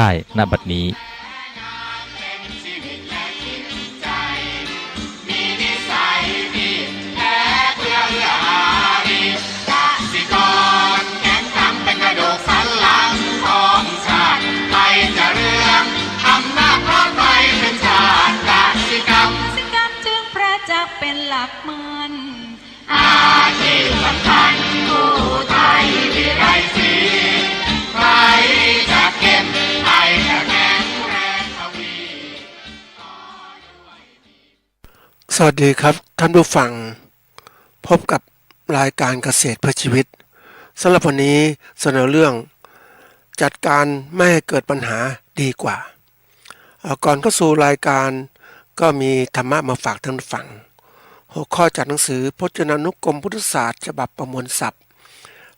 ได้ณบัดนี้เป็นหลักมันอาชีพสำคัญผู้ไทยที่ไรสีใครจะเก็บใครจะแข็งแรงทวีสวัสดีครับท่านผู้ฟังพบกับรายการเกษตรเพื่อชีวิตสำหรับวันนี้เสนอเรื่องจัดการไม่ให้เกิดปัญหาดีกว่าก่อนเข้าสู่รายการก็มีธรรมะมาฝากท่านผู้ฟังหัวข้อจากหนังสือพจนานุกรมพุทธศาสตร์ฉบับประมวลศัพท์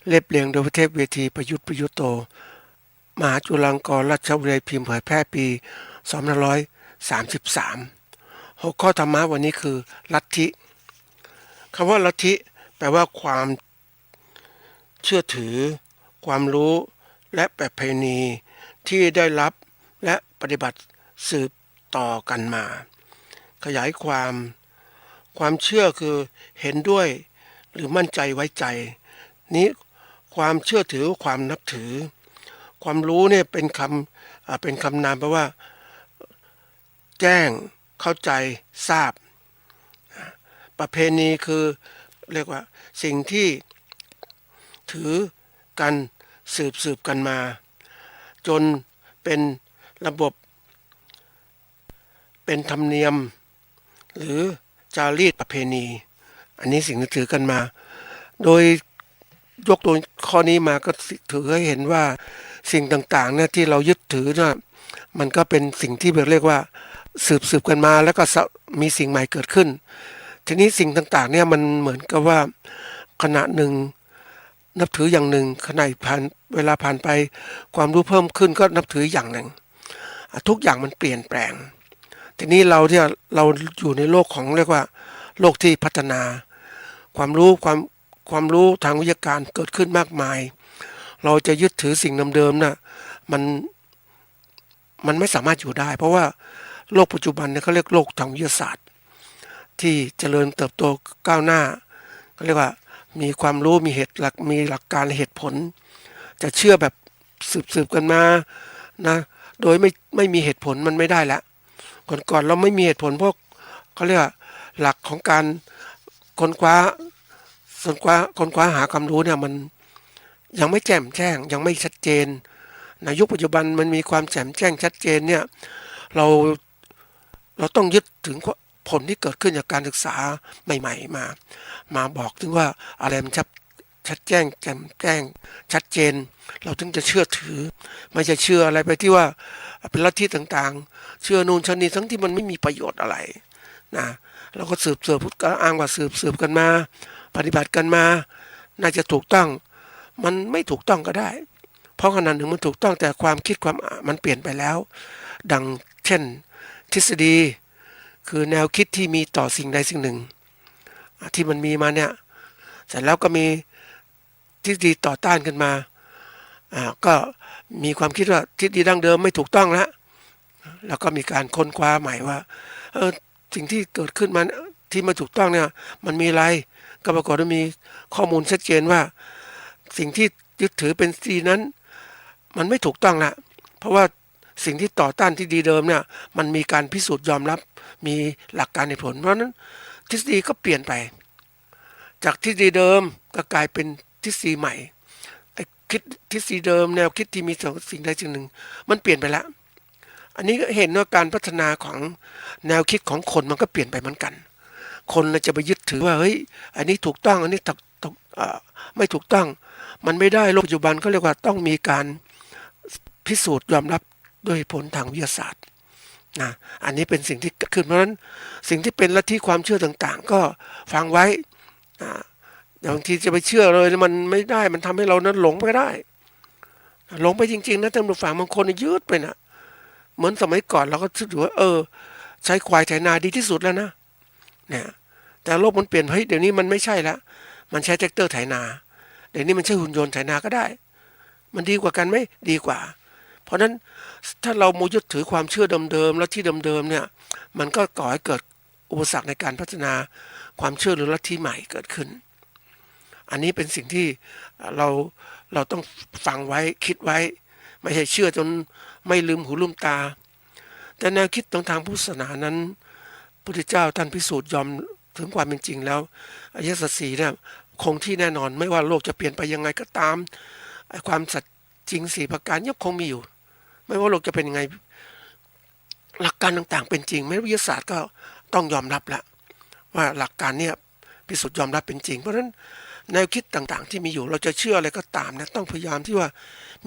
เรียบเรียงโดยพระเทพเวทีประยุทธ์โตมหาจุฬาลงกรณราชวิทยาลัยพิมพ์เผยแพร่ปี2533หัวข้อธรรมะวันนี้คือลัทธิคำว่าลัทธิแปลว่าความเชื่อถือความรู้และประเพณีที่ได้รับและปฏิบัติสืบต่อกันมาขยายความเชื่อคือเห็นด้วยหรือมั่นใจไว้ใจนี้ความเชื่อถือความนับถือความรู้เนี่ยเป็นคำนามแปลว่าแจ้งเข้าใจทราบประเพณีคือเรียกว่าสิ่งที่ถือกันสืบกันมาจนเป็นระบบเป็นธรรมเนียมหรือจารีตประเพณีอันนี้สิ่งที่ถือกันมาโดยยกตัวข้อนี้มาก็ถือให้เห็นว่าสิ่งต่างๆเนี่ยที่เรายึดถือเนี่ยมันก็เป็นสิ่งที่เรียกว่าสืบกันมาแล้วก็มีสิ่งใหม่เกิดขึ้นทีนี้สิ่งต่างๆเนี่ยมันเหมือนกับว่าขณะหนึ่งนับถืออย่างหนึ่งขณะเวลาผ่านไปความรู้เพิ่มขึ้นก็นับถืออย่างหนึ่งทุกอย่างมันเปลี่ยนแปลงทีนี้เราอยู่ในโลกของเรียกว่าโลกที่พัฒนาความรู้ทางวิทยาการเกิดขึ้นมากมายเราจะยึดถือสิ่งเดิมๆน่ะมันไม่สามารถอยู่ได้เพราะว่าโลกปัจจุบันเนี่ยเขาเรียกโลกทางวิทยาศาสตร์ที่เจริญเติบโตก้าวหน้าเขาเรียกว่ามีความรู้มีหลักการเหตุผลจะเชื่อแบบสืบกันมานะโดยไม่มีเหตุผลมันไม่ได้แล้วก่อนเราไม่มีเหตุผลเพราะเขาเรียกว่าหลักของการค้นคว้าหาความรู้เนี่ยมันยังไม่แจ่มแจ้งยังไม่ชัดเจนในยุคปัจจุบันมันมีความแจ่มแจ้งชัดเจนเนี่ยเราต้องยึดถึงผลที่เกิดขึ้นจากการศึกษาใหม่ๆมาบอกถึงว่าอะไรมันชัดแจ้งแจ่มแจ้งชัดเจนเราถึงจะเชื่อถือไม่ใช่เชื่ออะไรไปที่ว่าเป็นลัทธิต่างๆเชื่อนู่นเชื่อนี่ทั้งที่มันไม่มีประโยชน์อะไรนะเราก็สืบก็อ้างว่าสืบกันมาปฏิบัติกันมาน่าจะถูกต้องมันไม่ถูกต้องก็ได้เพราะขณะหนึ่งมันถูกต้องแต่ความคิดมันเปลี่ยนไปแล้วดังเช่นทฤษฎีคือแนวคิดที่มีต่อสิ่งใดสิ่งหนึ่งที่มันมีมาเนี่ยเสร็จแล้วก็มีทฤษฎีต่อต้านขึ้นมาก็มีความคิดว่าทฤษฎีดั้งเดิมไม่ถูกต้องแล้วก็มีการค้นคว้าใหม่ว่าสิ่งที่เกิดขึ้นมาที่ไม่ถูกต้องเนี่ยมันมีอะไรก็ปรากฏว่ามีข้อมูลชัดเจนว่าสิ่งที่ยึดถือเป็นทฤษฎีนั้นมันไม่ถูกต้องละเพราะว่าสิ่งที่ต่อต้านทฤษฎีเดิมเนี่ยมันมีการพิสูจน์ยอมรับมีหลักการเหตุผลเพราะนั้นทฤษฎีก็เปลี่ยนไปจากทฤษฎีเดิมก็กลายเป็นทฤษฎีใหม่คิดทฤษฎีเดิมแนวคิดที่มีสิ่งใดสิ่งหนึ่งมันเปลี่ยนไปแล้วอันนี้ก็เห็นว่าการพัฒนาของแนวคิดของคนมันก็เปลี่ยนไปเหมือนกันคนเราจะไปยึดถือว่าเฮ้ยอันนี้ถูกต้องอันนี้ไม่ถูกต้องมันไม่ได้โลกปัจจุบันเขาเรียกว่าต้องมีการพิสูจน์ยอมรับด้วยผลทางวิทยาศาสตร์นะอันนี้เป็นสิ่งที่เกิดขึ้นเพราะฉะนั้นสิ่งที่เป็นลัทธิความเชื่อต่างๆก็ฟังไว้บางทีจะไปเชื่อเลยมันไม่ได้มันทำให้เรานั้นหลงไปได้หลงไปจริงๆนะท่านผู้ฟังบางคนยืดไปนะเหมือนสมัยก่อนเราก็ถือว่าใช้ควายไถนาดีที่สุดแล้วนะเนี่ยแต่โลกมันเปลี่ยนเฮ้ยเดี๋ยวนี้มันไม่ใช่แล้วมันใช้แทรกเตอร์ไถนาเดี๋ยวนี้มันใช้หุ่นยนต์ไถนาก็ได้มันดีกว่ากันไหมดีกว่า เพราะฉะนั้นถ้าเราโมยึดถือความเชื่อเดิมๆแล้วที่เดิมๆเนี่ยมันก็ก่อให้เกิดอุปสรรคในการพัฒนาความเชื่อหรือลัทธิใหม่เกิดขึ้นอันนี้เป็นสิ่งที่เราเราต้องฟังไว้คิดไว้ไม่ใช่เชื่อจนไม่ลืมหูลืมตาแต่แนวคิดทางพุทธศาสนานั้นพระพุทธเจ้าท่านพิสูจน์ยอมถึงความเป็นจริงแล้วอริยสัจสี่เนี่ยคงที่แน่นอนไม่ว่าโลกจะเปลี่ยนไปยังไงก็ตามความสัจจริง4ประการยังคงมีอยู่ไม่ว่าโลกจะเป็นยังไงหลักการต่างๆเป็นจริงแม้วิทยาศาสตร์ก็ต้องยอมรับแล้วว่าหลักการเนี่ยพิสูจน์ยอมรับเป็นจริงเพราะฉะนั้นแนวคิดต่างๆที่มีอยู่เราจะเชื่ออะไรก็ตามนะต้องพยายามที่ว่า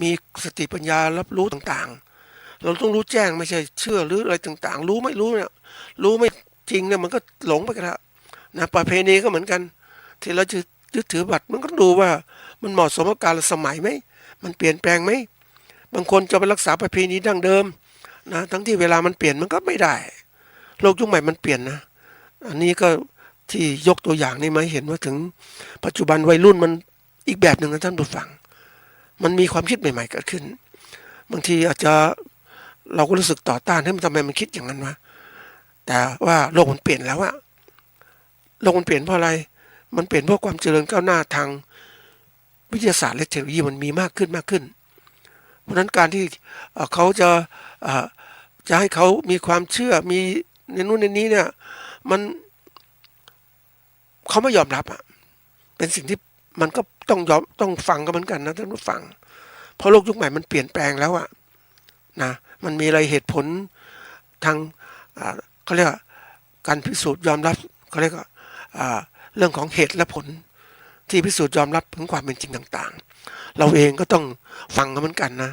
มีสติปัญญารับรู้ต่างๆเราต้องรู้แจ้งไม่ใช่เชื่อหรืออะไรต่างๆรู้ไม่รู้เนี่ยรู้ไม่จริงเนี่ยมันก็หลงไปกันแล้วนะประเพณีก็เหมือนกันที่เราจะยึดถือบัตรมันก็ดูว่ามันเหมาะสมกับกาลสมัยไหมมันเปลี่ยนแปลงไหมบางคนจะไปรักษาประเพณีดั้งเดิมนะทั้งที่เวลามันเปลี่ยนมันก็ไม่ได้โลกยุคใหม่มันเปลี่ยนนะอันนี้ก็ที่ยกตัวอย่างนี้มาเห็นว่าถึงปัจจุบันวัยรุ่นมันอีกแบบหนึ่งนะท่านผู้ฟังมันมีความคิดใหม่ๆเกิดขึ้นบางทีอาจจะเราก็รู้สึกต่อต้านให้มันทำไมมันคิดอย่างนั้นวะแต่ว่าโลกมันเปลี่ยนแล้วอะโลกมันเปลี่ยนเพราะอะไรมันเปลี่ยนเพราะความเจริญก้าวหน้าทางวิทยาศาสตร์และเทคโนโลยีมันมีมากขึ้นเพราะฉะนั้นการที่เขาจะให้เขามีความเชื่อมีในนู้นในนี้เนี่ยมันเขาไม่ยอมรับอ่ะเป็นสิ่งที่มันก็ต้องฟังกันเหมือนกันนะท่านผู้ฟังเพราะโลกยุคใหม่มันเปลี่ยนแปลงแล้วอ่ะนะมันมีอะไรเหตุผลทางเขาเรียกการพิสูจน์ยอมรับเขาเรียกว่าเรื่องของเหตุและผลที่พิสูจน์ยอมรับถึงความเป็นจริงต่างๆเราเองก็ต้องฟังกันเหมือนกันนะ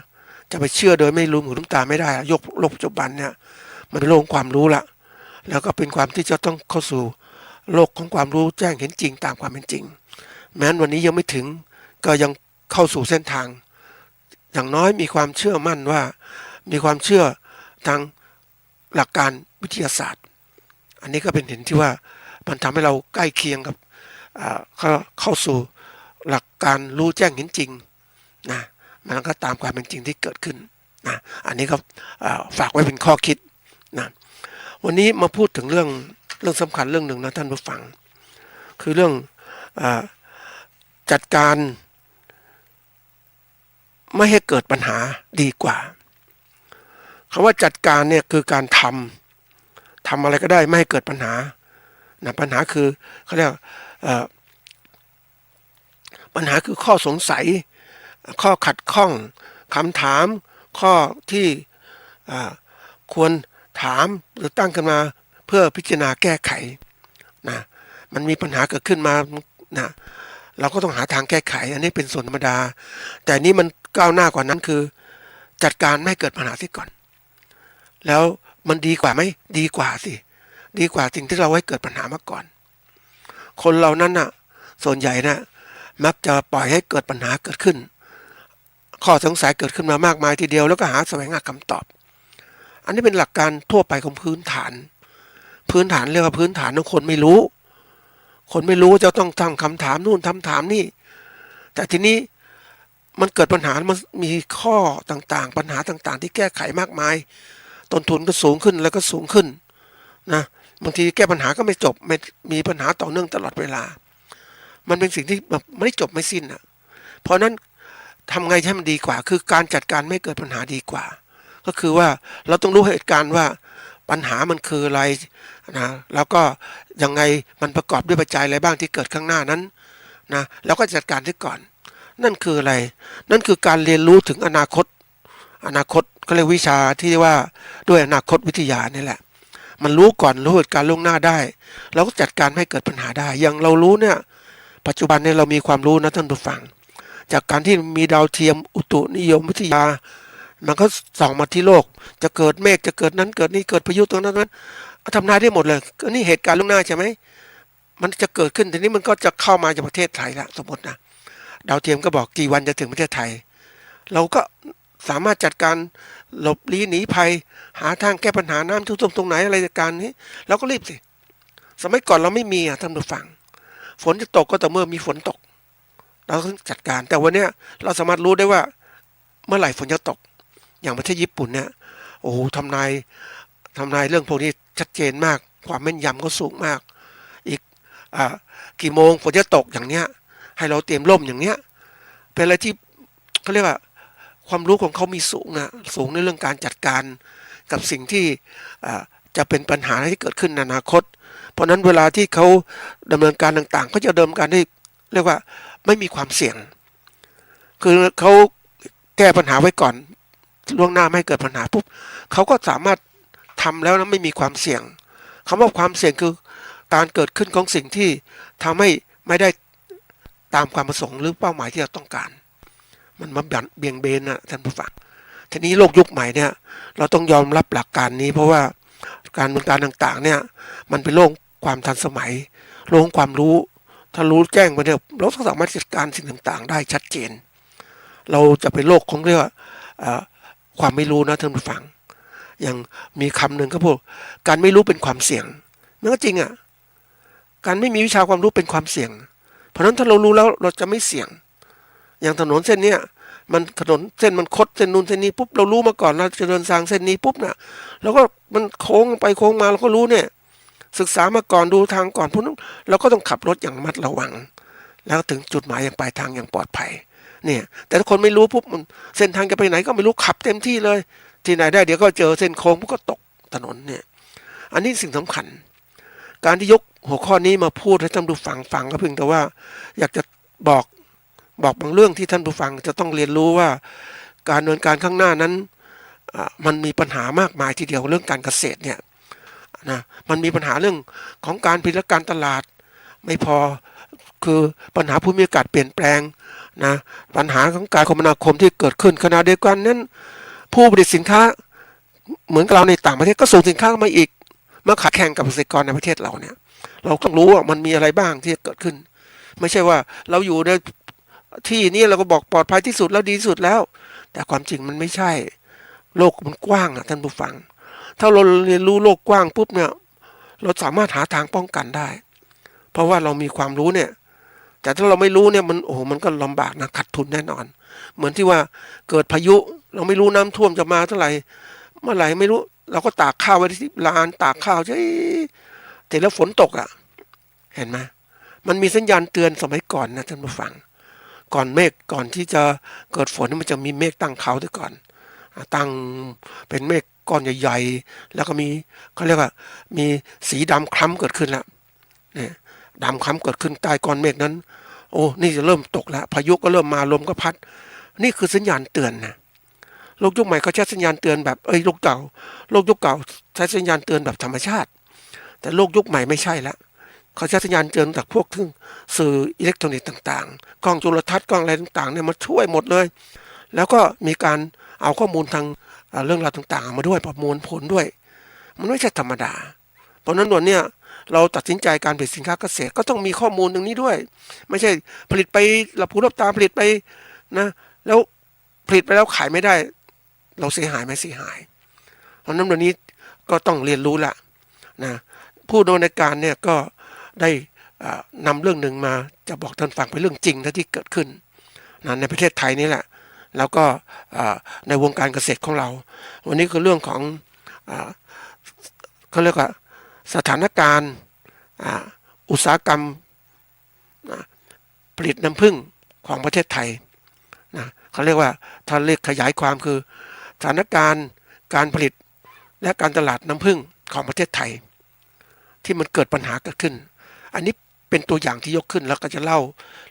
จะไปเชื่อโดยไม่รู้หูรู้ตาไม่ได้ยกโลกปัจจุบันเนี่ยมันเป็นโลกความรู้ละแล้วก็เป็นความที่จะต้องเข้าสู่โลกของความรู้แจ้งเห็นจริงตามความเป็นจริงแม้วันนี้ยังไม่ถึงก็ยังเข้าสู่เส้นทางอย่างน้อยมีความเชื่อมั่นว่ามีความเชื่อทางหลักการวิทยาศาสตร์อันนี้ก็เป็นเห็นที่ว่ามันทำให้เราใกล้เคียงกับเข้าสู่หลักการรู้แจ้งเห็นจริงนะมันก็ตามความเป็นจริงที่เกิดขึ้นนะอันนี้ก็ฝากไว้เป็นข้อคิดนะวันนี้มาพูดถึงเรื่องสำคัญเรื่องหนึ่งนะท่านผู้ฟังคือเรื่องจัดการไม่ให้เกิดปัญหาดีกว่าคำว่าจัดการเนี่ยคือการทำอะไรก็ได้ไม่ให้เกิดปัญหานะปัญหาคือเขาเรียกปัญหาคือข้อสงสัยข้อขัดข้องคำถามข้อที่ควรถามหรือตั้งขึ้นมาเพื่อพิจารณาแก้ไขนะมันมีปัญหาเกิดขึ้นมานะเราก็ต้องหาทางแก้ไขอันนี้เป็นส่วนธรรมดาแต่นี้มันก้าวหน้ากว่านั้นคือจัดการไม่ให้เกิดปัญหาที่ก่อนแล้วมันดีกว่าไหมดีกว่าสิดีกว่าสิ่งที่เราให้เกิดปัญหามาก่อนคนเรานั้นน่ะส่วนใหญ่นะมักจะปล่อยให้เกิดปัญหาเกิดขึ้นข้อสงสัยเกิดขึ้นมามากมายทีเดียวแล้วก็หาแสวงหาคำตอบอันนี้เป็นหลักการทั่วไปของพื้นฐานเรียกว่าพื้นฐานของคนไม่รู้จะต้องตั้งคำถามนู่นถามนี่แต่ทีนี้มันเกิดปัญหามันมีข้อต่างๆปัญหาต่างๆที่แก้ไขมากมายต้นทุนก็สูงขึ้นแล้วก็สูงขึ้นนะบางทีแก้ปัญหาก็ไม่จบไม่มีปัญหาต่อเนื่องตลอดเวลามันเป็นสิ่งที่แบบไม่จบไม่สิ้นอ่ะเพราะนั้นทำไงให้มันดีกว่าคือการจัดการไม่เกิดปัญหาดีกว่าก็คือว่าเราต้องรู้เหตุการณ์ว่าปัญหามันคืออะไรนะแล้วก็ยังไงมันประกอบด้วยปัจจัยอะไรบ้างที่เกิดข้างหน้านั้นนะแล้วก็จัดการที่ก่อนนั่นคืออะไรนั่นคือการเรียนรู้ถึงอนาคตก็เรียกวิชาที่ว่าด้วยอนาคตวิทยานี่แหละมันรู้ก่อนรู้เหตุการณ์ล่วงหน้าได้เราก็จัดการไม่ให้เกิดปัญหาได้อย่างเรารู้เนี่ยปัจจุบันเนี่ยเรามีความรู้นะท่านผู้ฟังจากการที่มีดาวเทียมอุตุนิยมวิทยามันก็ส่องมาที่โลกจะเกิดเมฆจะเกิดนั้นเกิดนี้เกิดพายุตรงนั้นทำนายได้หมดเลยก็นี่เหตุการณ์ล่วงหน้าใช่ไหมมันจะเกิดขึ้นทีนี้มันก็จะเข้ามาจากประเทศไทยละสมมตินะดาวเทียมก็บอกกี่วันจะถึงประเทศไทยเราก็สามารถจัดการหลบลี้หนีภัยหาทางแก้ปัญหาน้ำท่วมตรงไหนอะไรจัดการนี้เราก็รีบสิสมัยก่อนเราไม่มีท่านผู้ฟังฝนจะตกก็แต่เมื่อมีฝนตกเราต้องจัดการแต่วันนี้เราสามารถรู้ได้ว่าเมื่อไหร่ฝนจะตก อย่างประเทศญี่ปุ่นเนี่ยโอ้โหทำนายเรื่องพวกนี้ชัดเจนมากความแม่นยำก็สูงมากอีกอ่ากี่โมงฝนจะตกอย่างเนี้ยให้เราเตรียมร่มอย่างเนี้ยเป็นอะไรที่เขาเรียกว่าความรู้ของเขามีสูงนะสูงในเรื่องการจัดการกับสิ่งที่จะเป็นปัญหาที่เกิดขึ้นในอนาคตเพราะนั้นเวลาที่เขาดำเนินการต่างๆเขาจะดำเนินการได้เรียกว่าไม่มีความเสี่ยงคือเขาแก้ปัญหาไว้ก่อนล่วงหน้าไม่ให้เกิดปัญหาปุ๊บเขาก็สามารถทำแล้วนะไม่มีความเสี่ยงคำว่าความเสี่ยงคือการเกิดขึ้นของสิ่งที่ทำให้ไม่ได้ตามความประสงค์หรือเป้าหมายที่เราต้องการมันมาเบี่ยงเบนนะท่านผู้ฟังทีนี้โลกยุคใหม่เนี่ยเราต้องยอมรับหลักการนี้เพราะว่าการดำเนินการต่างๆเนี่ยมันเป็นโลกความทันสมัยโลกความรู้ถ้ารู้แจ้งไปเนี่ยเราสามารถจัดการสิ่งต่างๆได้ชัดเจนเราจะเป็นโลกของเรียกว่าความไม่รู้นะท่านผู้ฟังอย่างมีคำหนึ่งเขาพูดการไม่รู้เป็นความเสี่ยงมันก็จริงอ่ะการไม่มีวิชาความรู้เป็นความเสี่ยงเพราะฉะนั้นถ้าเรารู้แล้วเราจะไม่เสี่ยงอย่างถนนเส้นเนี้ยมันถนนเส้นมันคดเส้นนู้นเส้นนี้ปุ๊บเรารู้มาก่อนเราจะเดินทางเส้นนี้ปุ๊บน่ะเราก็มันโค้งไปโค้งมาเราก็รู้เนี่ยศึกษามาก่อนดูทางก่อนพวกนั้นเราก็ต้องขับรถอย่างระมัดระวังแล้วถึงจุดหมายอย่างปลายทางอย่างปลอดภัยเนี่ยแต่ถ้าคนไม่รู้ปุ๊บมันเส้นทางจะไปไหนก็ไม่รู้ขับเต็มที่เลยที่ไหนได้เดี๋ยวก็เจอเส้นโค้งปุ๊บก็ตกถนนเนี่ยอันนี้สิ่งสำคัญการที่ยกหัวข้อนี้มาพูดให้ท่านผู้ฟังก็เพียงแต่ว่าอยากจะบอกบางเรื่องที่ท่านผู้ฟังจะต้องเรียนรู้ว่าการดำเนินการข้างหน้านั้นมันมีปัญหามากมายทีเดียวเรื่องการเกษตรเนี่ยนะมันมีปัญหาเรื่องของการผลิตและการตลาดไม่พอคือปัญหาภูมิอากาศเปลี่ยนแปลงนะปัญหาของการคมนาคมที่เกิดขึ้นขณะเดียวกันนั้นผู้ผลิตสินค้าเหมือนกับเราในต่างประเทศก็ส่งสินค้ามาอีกมาขายแข่งกับเกษตรกรในประเทศเราเนี่ยเราต้องรู้ว่ามันมีอะไรบ้างที่เกิดขึ้นไม่ใช่ว่าเราอยู่ในที่นี้เราก็บอกปลอดภัยที่สุดแล้วดีที่สุดแล้วแต่ความจริงมันไม่ใช่โลกมันกว้างอ่ะท่านผู้ฟังถ้าเราเรียนรู้โลกกว้างปุ๊บเนี่ยเราสามารถหาทางป้องกันได้เพราะว่าเรามีความรู้เนี่ยแต่ถ้าเราไม่รู้เนี่ยมันโอ้โหมันก็ลำบากนะขาดทุนแน่นอนเหมือนที่ว่าเกิดพายุเราไม่รู้น้ำท่วมจะมาเท่าไหร่เมื่อไหร่ไม่รู้เราก็ตากข้าวไว้ที่ลานตากข้าวใช่แต่แล้วฝนตกอ่ะเห็นไหมมันมีสัญญาณเตือนสมัยก่อนนะท่านผู้ฟังก่อนเมฆก่อนที่จะเกิดฝนมันจะมีเมฆตั้งเขาด้วยก่อนตั้งเป็นเมฆก้อนใหญ่ๆแล้วก็มีเขาเรียกว่ามีสีดำคล้ำเกิดขึ้นแล้วเนี่ยดำคล้ำเกิดขึ้นใต้ก้อนเมฆนั้นโอ้นี่จะเริ่มตกแล้วพายุก็เริ่มมาลมก็พัดนี่คือสัญญาณเตือนนะโลกยุคใหม่เขาใช้สัญญาณเตือนแบบโลกยุคเก่าใช้สัญญาณเตือนแบบธรรมชาติแต่โลกยุคใหม่ไม่ใช่แล้วเขาใช้สัญญาณเตือนจากพวกสื่ออิเล็กทรอนิกส์ต่างๆกล้องจุลทรรศน์กล้องอะไรต่างๆเนี่ยมาช่วยหมดเลยแล้วก็มีการเอาข้อมูลทางเรื่องราวต่างๆมาด้วยประมวลผลด้วยมันไม่ใช่ธรรมดาเพราะนั้นวันเนี้ยเราตัดสินใจการผลิตสินค้าเกษตรก็ต้องมีข้อมูลตรงนี้ด้วยไม่ใช่ผลิตไปหลับหูหลับตาผลิตไปนะแล้วผลิตไปแล้วขายไม่ได้เราเสียหายไหมเสียหายเพราะนั้นวันนี้ก็ต้องเรียนรู้ละนะผู้ดำเนินการเนี่ยก็ได้นำเรื่องหนึ่งมาจะบอกท่านฟังเป็นเรื่องจริงที่เกิดขึ้นนะในประเทศไทยนี่แหละแล้วก็ในวงการเกษตรของเราวันนี้คือเรื่องของเขาเรียกว่าสถานการณ์อุตสาหกรรมผลิตน้ำผึ้งของประเทศไทยนะเขาเรียกว่าถ้าเรียกขยายความคือสถานการณ์การผลิตและการตลาดน้ำผึ้งของประเทศไทยที่มันเกิดปัญหาเกิดขึ้นอันนี้เป็นตัวอย่างที่ยกขึ้นแล้วก็จะเล่า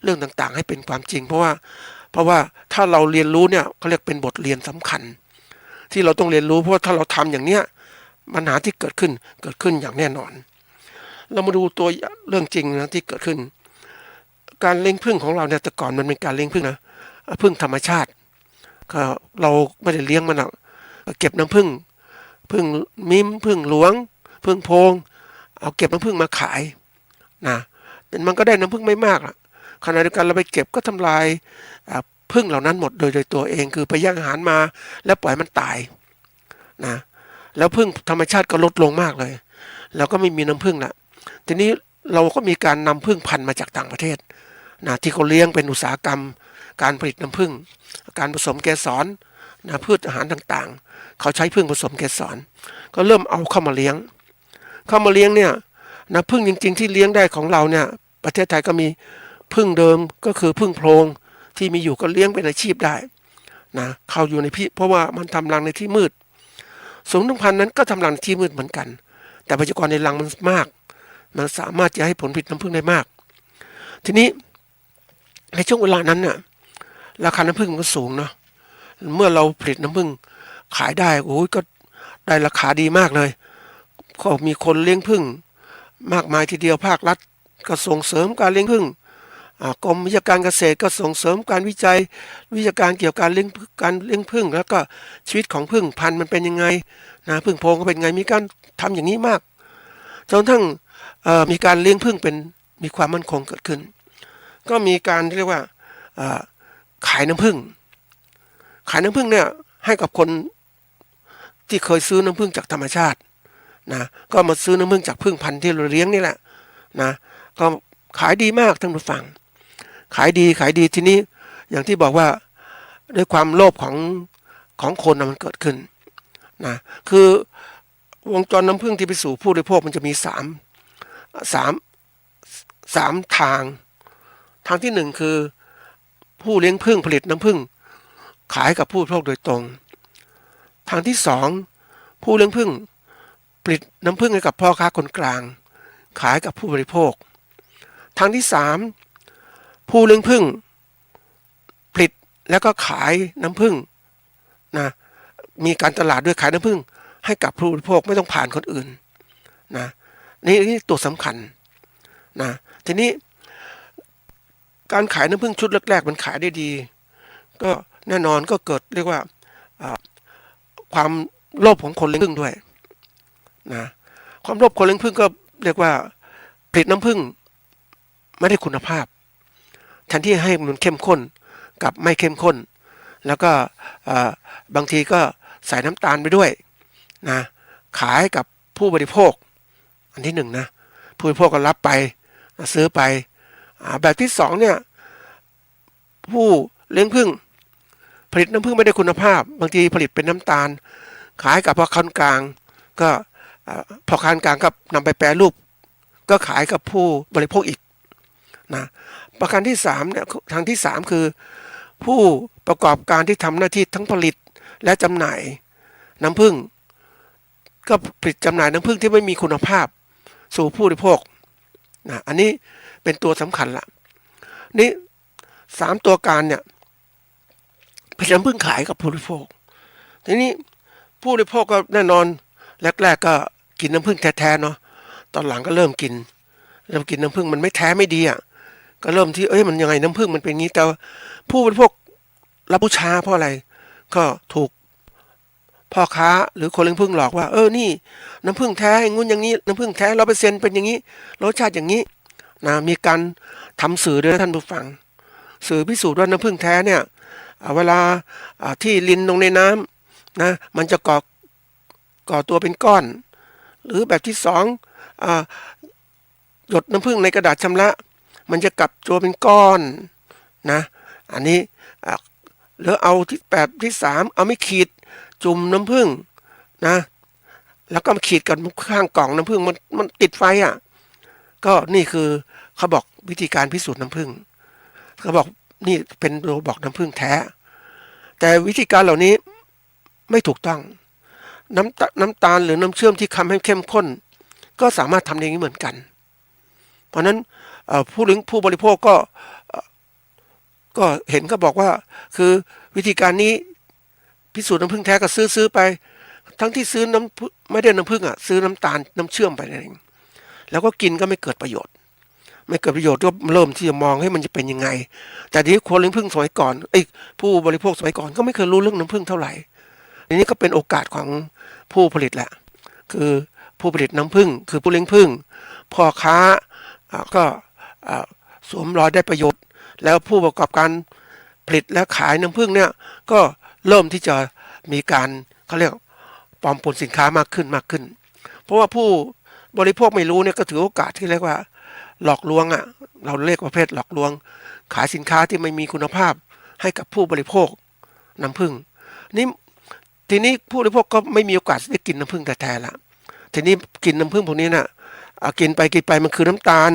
เรื่องต่างๆให้เป็นความจริงเพราะว่าถ้าเราเรียนรู้เนี่ยเขาเรียกเป็นบทเรียนสำคัญที่เราต้องเรียนรู้เพราะถ้าเราทำอย่างเนี้ยปัญหาที่เกิดขึ้นอย่างแน่นอนเรามาดูตัวเรื่องจริงนะที่เกิดขึ้นการเลี้ยงผึ้งของเราเนี่ยแต่ก่อนมันเป็นการเลี้ยงผึ้งนะผึ้งธรรมชาติก็เราไม่ได้เลี้ยงมันหรอกเก็บน้ำผึ้งมิ้มผึ้งหลวงผึ้งโพงเอาเก็บน้ำผึ้งมาขายนะมันก็ได้น้ำผึ้งไม่มากขณะเดียวกันเราไปเก็บก็ทำลายผึ้งเหล่านั้นหมดโดยตัวเองคือไปแย่งอาหารมาแล้วปล่อยมันตายนะแล้วผึ้งธรรมชาติก็ลดลงมากเลยแล้วก็ไม่มีน้ำผึ้งละทีนี้เราก็มีการนำผึ้งพันธุ์มาจากต่างประเทศนะที่เขาเลี้ยงเป็นอุตสาหกรรมการผลิตน้ำผึ้งการผสมเกสร นะพืชอาหารต่างๆเขาใช้ผึ้งผสมเกสรก็เริ่มเอาเข้ามาเลี้ยงเนี่ยนะผึ้งจริงๆที่เลี้ยงได้ของเราเนี่ยประเทศไทยก็มีผึ้งเดิมก็คือผึ้งโพรงที่มีอยู่ก็เลี้ยงเป็นอาชีพได้นะเขาอยู่ในเพราะว่ามันทำรังในที่มืดศูนย์พันธุ์นั้นก็ทำรังในที่มืดเหมือนกันแต่ประชากรในรังมันมากมันสามารถจะให้ผลผลิตน้ำผึ้งได้มากทีนี้ในช่วงเวลานั้นน่ะราคาน้ำผึ้งมันก็สูงเนาะเมื่อเราผลิตน้ำผึ้งขายได้โอ้ยก็ได้ราคาดีมากเลยก็มีคนเลี้ยงผึ้งมากมายทีเดียวภาครัฐก็ส่งเสริมการเลี้ยงผึ้งกรมวิชาการเกษตรก็ส่งเสริมการวิจัยวิชาการเกี่ยวกับการเลี้ยงผึ้งแล้วก็ชีวิตของผึ้งพันธุ์มันเป็นยังไงนะผึ้งโพรงก็เป็นไงมีการทำอย่างนี้มากจนทั้งมีการเลี้ยงผึ้งเป็นมีความมั่นคงเกิดขึ้นก็มีการเรียกว่าขายน้ำผึ้งเนี่ยให้กับคนที่เคยซื้อน้ำผึ้งจากธรรมชาตินะก็มาซื้อน้ำผึ้งจากผึ้งพันธุ์ที่เราเลี้ยงนี่แหละนะก็ขายดีมากท่านผู้ฟังขายดีทีนี้อย่างที่บอกว่าด้วยความโลภของคนนะมันเกิดขึ้นนะคือวงจรน้ำผึ้งที่ไปสู่ผู้บริโภคมันจะมีสามทางที่หนึ่งคือผู้เลี้ยงผึ้งผลิตน้ำผึ้งขายกับผู้บริโภคโดยตรงทางที่สองผู้เลี้ยงผึ้งผลิตน้ำผึ้งให้กับพ่อค้าคนกลางขายกับผู้บริโภคทางที่สามผู้เลี้ยงผึ้งผลิตแล้วก็ขายน้ำผึ้งนะมีการตลาดด้วยขายน้ำผึ้งให้กับผู้บริโภคไม่ต้องผ่านคนอื่นนะนี่ตัวสำคัญนะทีนี้การขายน้ำผึ้งชุดแรกๆมันขายได้ดีก็แน่นอนก็เกิดเรียกว่าความโลภของคนเลี้ยงผึ้งด้วยนะความโลภคนเลี้ยงผึ้งก็เรียกว่าผลิตน้ำผึ้งไม่ได้คุณภาพแทนที่ให้มันเข้มข้นกับไม่เข้มข้นแล้วก็บางทีก็ใส่น้ำตาลไปด้วยนะขายกับผู้บริโภคอันที่หนึ่งนะผู้บริโภคก็รับไปซื้อไปแบบที่สองเนี่ยผู้เลี้ยงผึ้งผลิตน้ำผึ้งไม่ได้คุณภาพบางทีผลิตเป็นน้ำตาลขายกับพ่อค้ากลางก็พ่อค้ากลางก็นำไปแปรรูปก็ขายกับผู้บริโภคอีกนะประการที่สามเนี่ยทางที่สามคือผู้ประกอบการที่ทำหน้าที่ทั้งผลิตและจำหน่ายน้ำผึ้งก็ผลิตจำหน่ายน้ำผึ้งที่ไม่มีคุณภาพสู่ผู้บริโภคนะอันนี้เป็นตัวสำคัญละนี่สามตัวการเนี่ยผลิตน้ำผึ้งขายกับผู้บริโภคทีนี้ผู้บริโภคก็แน่นอนแรกๆก็กินน้ำผึ้งแท้ๆเนาะตอนหลังก็เริ่มกินน้ำผึ้งมันไม่แท้ไม่ดีก็เริ่มที่มันยังไงน้ำผึ้งมันเป็นงี้แต่ผู้บริโภครับบูชาเพราะอะไรก็ถูกพ่อค้าหรือคนเลี้ยงผึ้งหลอกว่านี่น้ำผึ้งแท้งุ้นอย่างนี้น้ำผึ้งแท้100%เป็นอย่างนี้รสชาติอย่างนี้นะมีการทำสื่อด้วยนะท่านผู้ฟังสื่อพิสูจน์ว่าน้ำผึ้งแท้เนี่ยเวลาที่ลินลงในน้ำนะมันจะก่อตัวเป็นก้อนหรือแบบที่สองหยดน้ำผึ้งในกระดาษชำระมันจะกลับตัวเป็นก้อนนะอันนี้หรือเอาที่แบบที่สามเอาไม่ขีดจุ่มน้ำผึ้งนะแล้วก็มาขีดกับข้างกล่องน้ำผึ้งมันติดไฟก็นี่คือเขาบอกวิธีการพิสูจน์น้ำผึ้งเขาบอกนี่เป็นโรบอกน้ำผึ้งแท้แต่วิธีการเหล่านี้ไม่ถูกต้องน้ำตาลหรือน้ำเชื่อมที่ทำให้เข้มข้นก็สามารถทำอย่างนี้เหมือนกันเพราะนั้นผู้บริโภคก็เห็นก็บอกว่าคือวิธีการนี้พิสูจน์น้ำผึ้งแท้ก็ซื้อไปทั้งที่ซื้อไม่ได้น้ำผึ้งซื้อน้ำตาลน้ำเชื่อมไปนั่นเองแล้วก็กินก็ไม่เกิดประโยชน์ก็เริ่มที่จะมองให้มันจะเป็นยังไงแต่ทีนี้คนเลี้ยงผึ้งสมัยก่อนผู้บริโภคสมัยก่อนก็ไม่เคยรู้เรื่องน้ำผึ้งเท่าไหร่ทีนี้ก็เป็นโอกาสของผู้ผลิตแหละคือผู้ผลิตน้ำผึ้งคือผู้เลี้ยงผึ้งพ่อค้าก็สวมรอยได้ประโยชน์แล้วผู้ประกอบการผลิตและขายน้ำผึ้งเนี่ยก็เริ่มที่จะมีการเขาเรียกปลอมปนสินค้ามากขึ้นเพราะว่าผู้บริโภคไม่รู้เนี่ยก็ถือโอกาสที่เรียกว่าหลอกลวงเราเรียกประเภทหลอกลวงขายสินค้าที่ไม่มีคุณภาพให้กับผู้บริโภคน้ำผึ้ง นี่ทีนี้ผู้บริโภคก็ไม่มีโอกาสได้กินน้ำผึ้งแท้ๆละทีนี้กินน้ำผึ้งพวกนี้น่ะกินไปมันคือน้ำตาล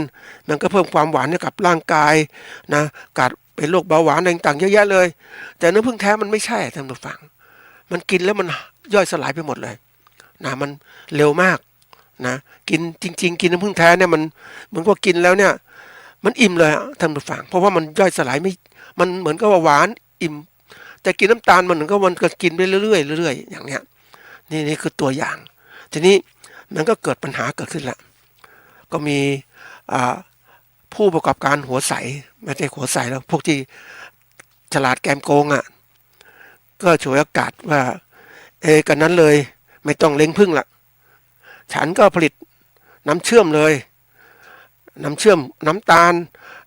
มันก็เพิ่มความหวานให้กับร่างกายนะกัดเป็นโรคเบาหวานอะไรต่างๆเยอะแยะเลยแต่น้ำผึ้งแท้มันไม่ใช่ท่านผู้ฟังมันกินแล้วมันย่อยสลายไปหมดเลยนะมันเร็วมากนะกินจริงๆกินน้ำผึ้งแท้เนี่ยมันเหมือนพอกินแล้วเนี่ยมันอิ่มเลยท่านผู้ฟังเพราะว่ามันย่อยสลายไม่มันเหมือนกับว่าหวานอิ่มแต่กินน้ำตาลมันเหมือนกับมันก็กินไปเรื่อยๆเรื่อยๆอย่างเนี้ยนี่คือตัวอย่างทีนี้มันก็เกิดปัญหาเกิดขึ้นละก็มีผู้ประกอบการหัวใสไม่ใช่หัวใสแล้วพวกที่ฉลาดแกมโกงก็ฉวยโอกาสว่ากันนั้นเลยไม่ต้องเล็งพึ่งละฉันก็ผลิตน้ำเชื่อมเลยน้ำเชื่อมน้ำตาล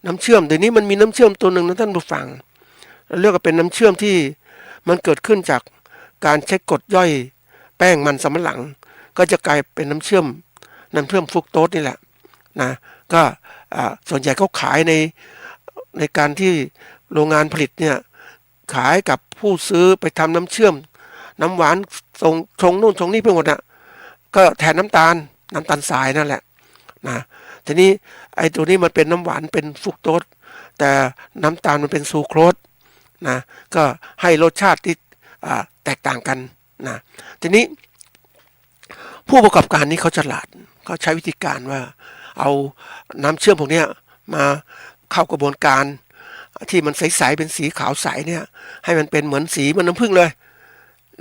น้ำเชื่อมเดี๋ยวนี้มันมีน้ำเชื่อมตัวหนึ่งนะท่านผู้ฟังเรียกว่าเป็นน้ำเชื่อมที่มันเกิดขึ้นจากการใช้กรดย่อยแป้งมันสำปะหลังก็จะกลายเป็นน้ำเชื่อมฟรุกโตสนี่แหละนะก็ส่วนใหญ่เขาขายในการที่โรงงานผลิตเนี่ยขายกับผู้ซื้อไปทำน้ำเชื่อมน้ำหวานส่งชงนู่นชงนี่ไปหมดก็แทนน้ำตาลทรายนั่นแหละนะทีนี้ไอ้ตัวนี้มันเป็นน้ำหวานเป็นฟรุกโตสแต่น้ำตาลมันเป็นซูโครสนะก็ให้รสชาติที่แตกต่างกันนะทีนี้ผู้ประกอบการนี้เขาฉลาดเขาใช้วิธีการว่าเอาน้ำเชื่อมพวกนี้มาเข้ากระบวนการที่มันใสๆเป็นสีขาวใสเนี่ยให้มันเป็นเหมือนสีมันน้ำผึ้งเลย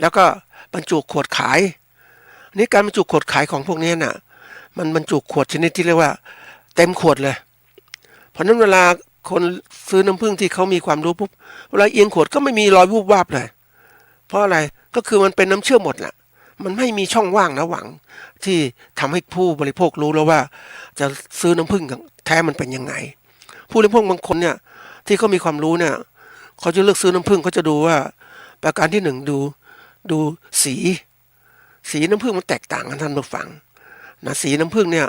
แล้วก็บรรจุขวดขายนี่การบรรจุขวดขายของพวกนี้น่ะมันบรรจุขวดชนิดที่เรียกว่าเต็มขวดเลยเพราะนั้นเวลาคนซื้อน้ำผึ้งที่เขามีความรู้ปุ๊บเวลาเอียงขวดก็ไม่มีรอยวูบวาบเลยเพราะอะไรก็คือมันเป็นน้ำเชื่อมหมดแหละมันไม่มีช่องว่างระหว่างที่ทำให้ผู้บริโภครู้แล้วว่าจะซื้อน้ำผึ้งแท้มันเป็นยังไงผู้บริโภคบางคนเนี่ยที่เขามีความรู้เนี่ยเขาจะเลือกซื้อน้ำผึ้งเขาจะดูว่าประการที่หนึ่งดูสีน้ำผึ้งมันแตกต่างกันท่านผู้ฟังนะสีน้ำผึ้งเนี่ย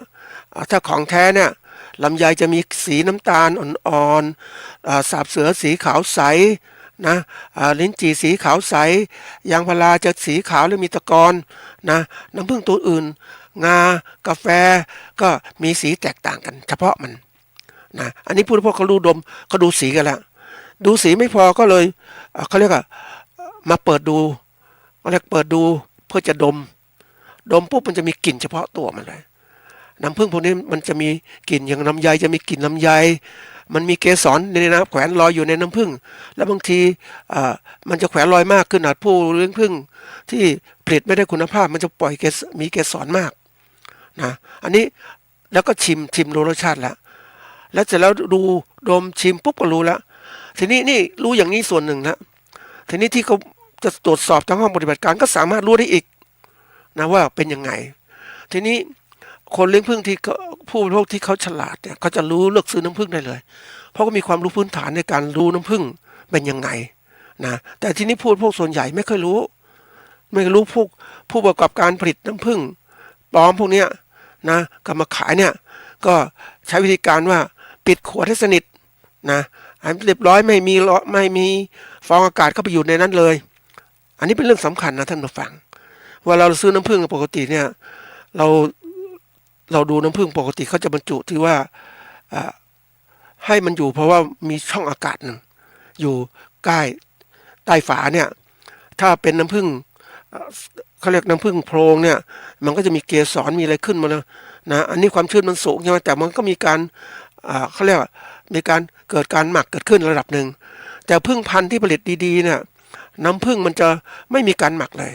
ถ้าของแท้เนี่ยลำไยจะมีสีน้ำตาลอ่อนๆสาบเสือสีขาวใสนะลิ้นจี่สีขาวใสยางพาราจะสีขาวหรือมีตะกอนนะน้ำผึ้งตัวอื่นงากาแฟก็มีสีแตกต่างกันเฉพาะมันนะอันนี้ผู้บริโภคเขาดูสีกันแล้วดูสีไม่พอก็เลยเขาเรียกว่ามาเปิดดูเพื่อจะดมปุ๊บมันจะมีกลิ่นเฉพาะตัวมันเลยน้ำผึ้งพวกนี้มันจะมีกลิ่นอย่างลำไยจะมีกลิ่นลำไยมันมีเกสรในน้ำแขวนลอยอยู่ในน้ำผึ้งแล้วบางทีมันจะแขวนลอยมากขึ้นอาจผู้เลี้ยงผึ้งที่ผลิตไม่ได้คุณภาพมันจะปล่อยมีเกสรมากนะอันนี้แล้วก็ชิมดูรสชาติแล้วเสร็จแล้วดูดมชิมปุ๊บก็รู้แล้วทีนี้นี่รู้อย่างนี้ส่วนหนึ่งนะทีนี้ที่เขาจะตรวจสอบทางห้องปฏิบัติการก็สามารถรู้ได้อีกนะว่าเป็นยังไงทีนี้คนเลี้ยงผึ้งที่ผู้บริโภคที่เขาฉลาดเนี่ยเขาจะรู้เลือกซื้อน้ำผึ้งได้เลยเพราะก็มีความรู้พื้นฐานในการรู้น้ำผึ้งเป็นยังไงนะแต่ทีนี้ผู้บริโภคส่วนใหญ่ไม่เคยรู้พวกผู้ประกอบการผลิตน้ำผึ้งปลอมพวกเนี้ยนะก็มาขายเนี่ยก็ใช้วิธีการว่าปิดขวดให้สนิทนะให้เรียบร้อยไม่มีฟองอากาศเข้าไปอยู่ในนั้นเลยอันนี้เป็นเรื่องสำคัญนะท่านผู้ฟังว่าเราซื้อน้ำผึ้งปกติเนี่ยเราดูน้ำผึ้งปกติเขาจะบรรจุที่ว่าให้มันอยู่เพราะว่ามีช่องอากาศหนึ่งอยู่ใต้ฝาเนี่ยถ้าเป็นน้ำผึ้งเขาเรียกน้ำผึ้งโพรงเนี่ยมันก็จะมีเกสรมีอะไรขึ้นมาแล้วนะอันนี้ความชื้นมันสูงใช่ไหมแต่มันก็มีการเขาเรียกว่ามีการเกิดการหมักเกิดขึ้นระดับหนึ่งแต่ผึ้งพันธุ์ที่ผลิตดีๆเนี่ยน้ำผึ้งมันจะไม่มีการหมักเลย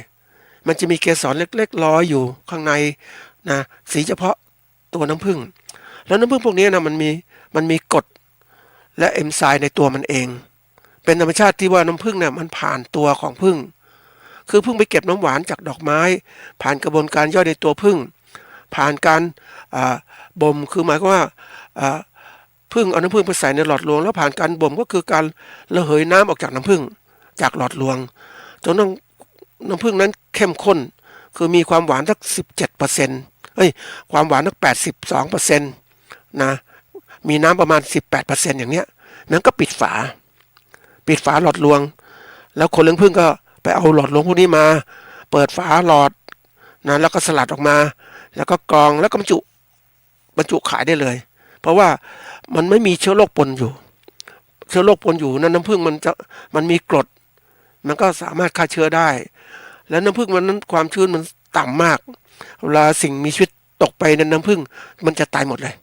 มันจะมีเกสรเล็กๆลอยอยู่ข้างในนะสีเฉพาะตัวน้ำผึ้งแล้วน้ำผึ้งพวกนี้นะมันมีกรดและเอนไซม์ในตัวมันเองเป็นธรรมชาติที่ว่าน้ำผึ้งเนี่ยมันผ่านตัวของผึ้งคือผึ้งไปเก็บน้ำหวานจากดอกไม้ผ่านกระบวนการย่อยในตัวผึ้งผ่านการบ่มคือหมายความว่าผึ้งเอาน้ำผึ้งไปใส่ในหลอดรวงแล้วผ่านการบ่มก็คือการระเหยน้ำออกจากน้ำผึ้งจากหลอดรวงจนน้ำผึ้งนั้นเข้มข้นคือมีความหวานสัก17%ความหวานสัก82%นะมีน้ำประมาณ18%อย่างเนี้ยนั้นก็ปิดฝาหลอดรวงแล้วคนเลี้ยงผึ้งก็ ไปเอาหลอดลมพวกนี้มาเปิดฝาหลอดนะแล้วก็สลัดออกมาแล้วก็กรองแล้วก็บรรจุขายได้เลยเพราะว่ามันไม่มีเชื้อโรคปนอยู่เชื้อโรคปนอยู่นั้นน้ำผึ้งมันมีกรดมันก็สามารถฆ่าเชื้อได้แล้วน้ำผึ้งมันนั้นความชื้นมันต่ำมากเวลาสิ่งมีชีวิตตกไปในน้ำผึ้งมันจะตายหมดเลย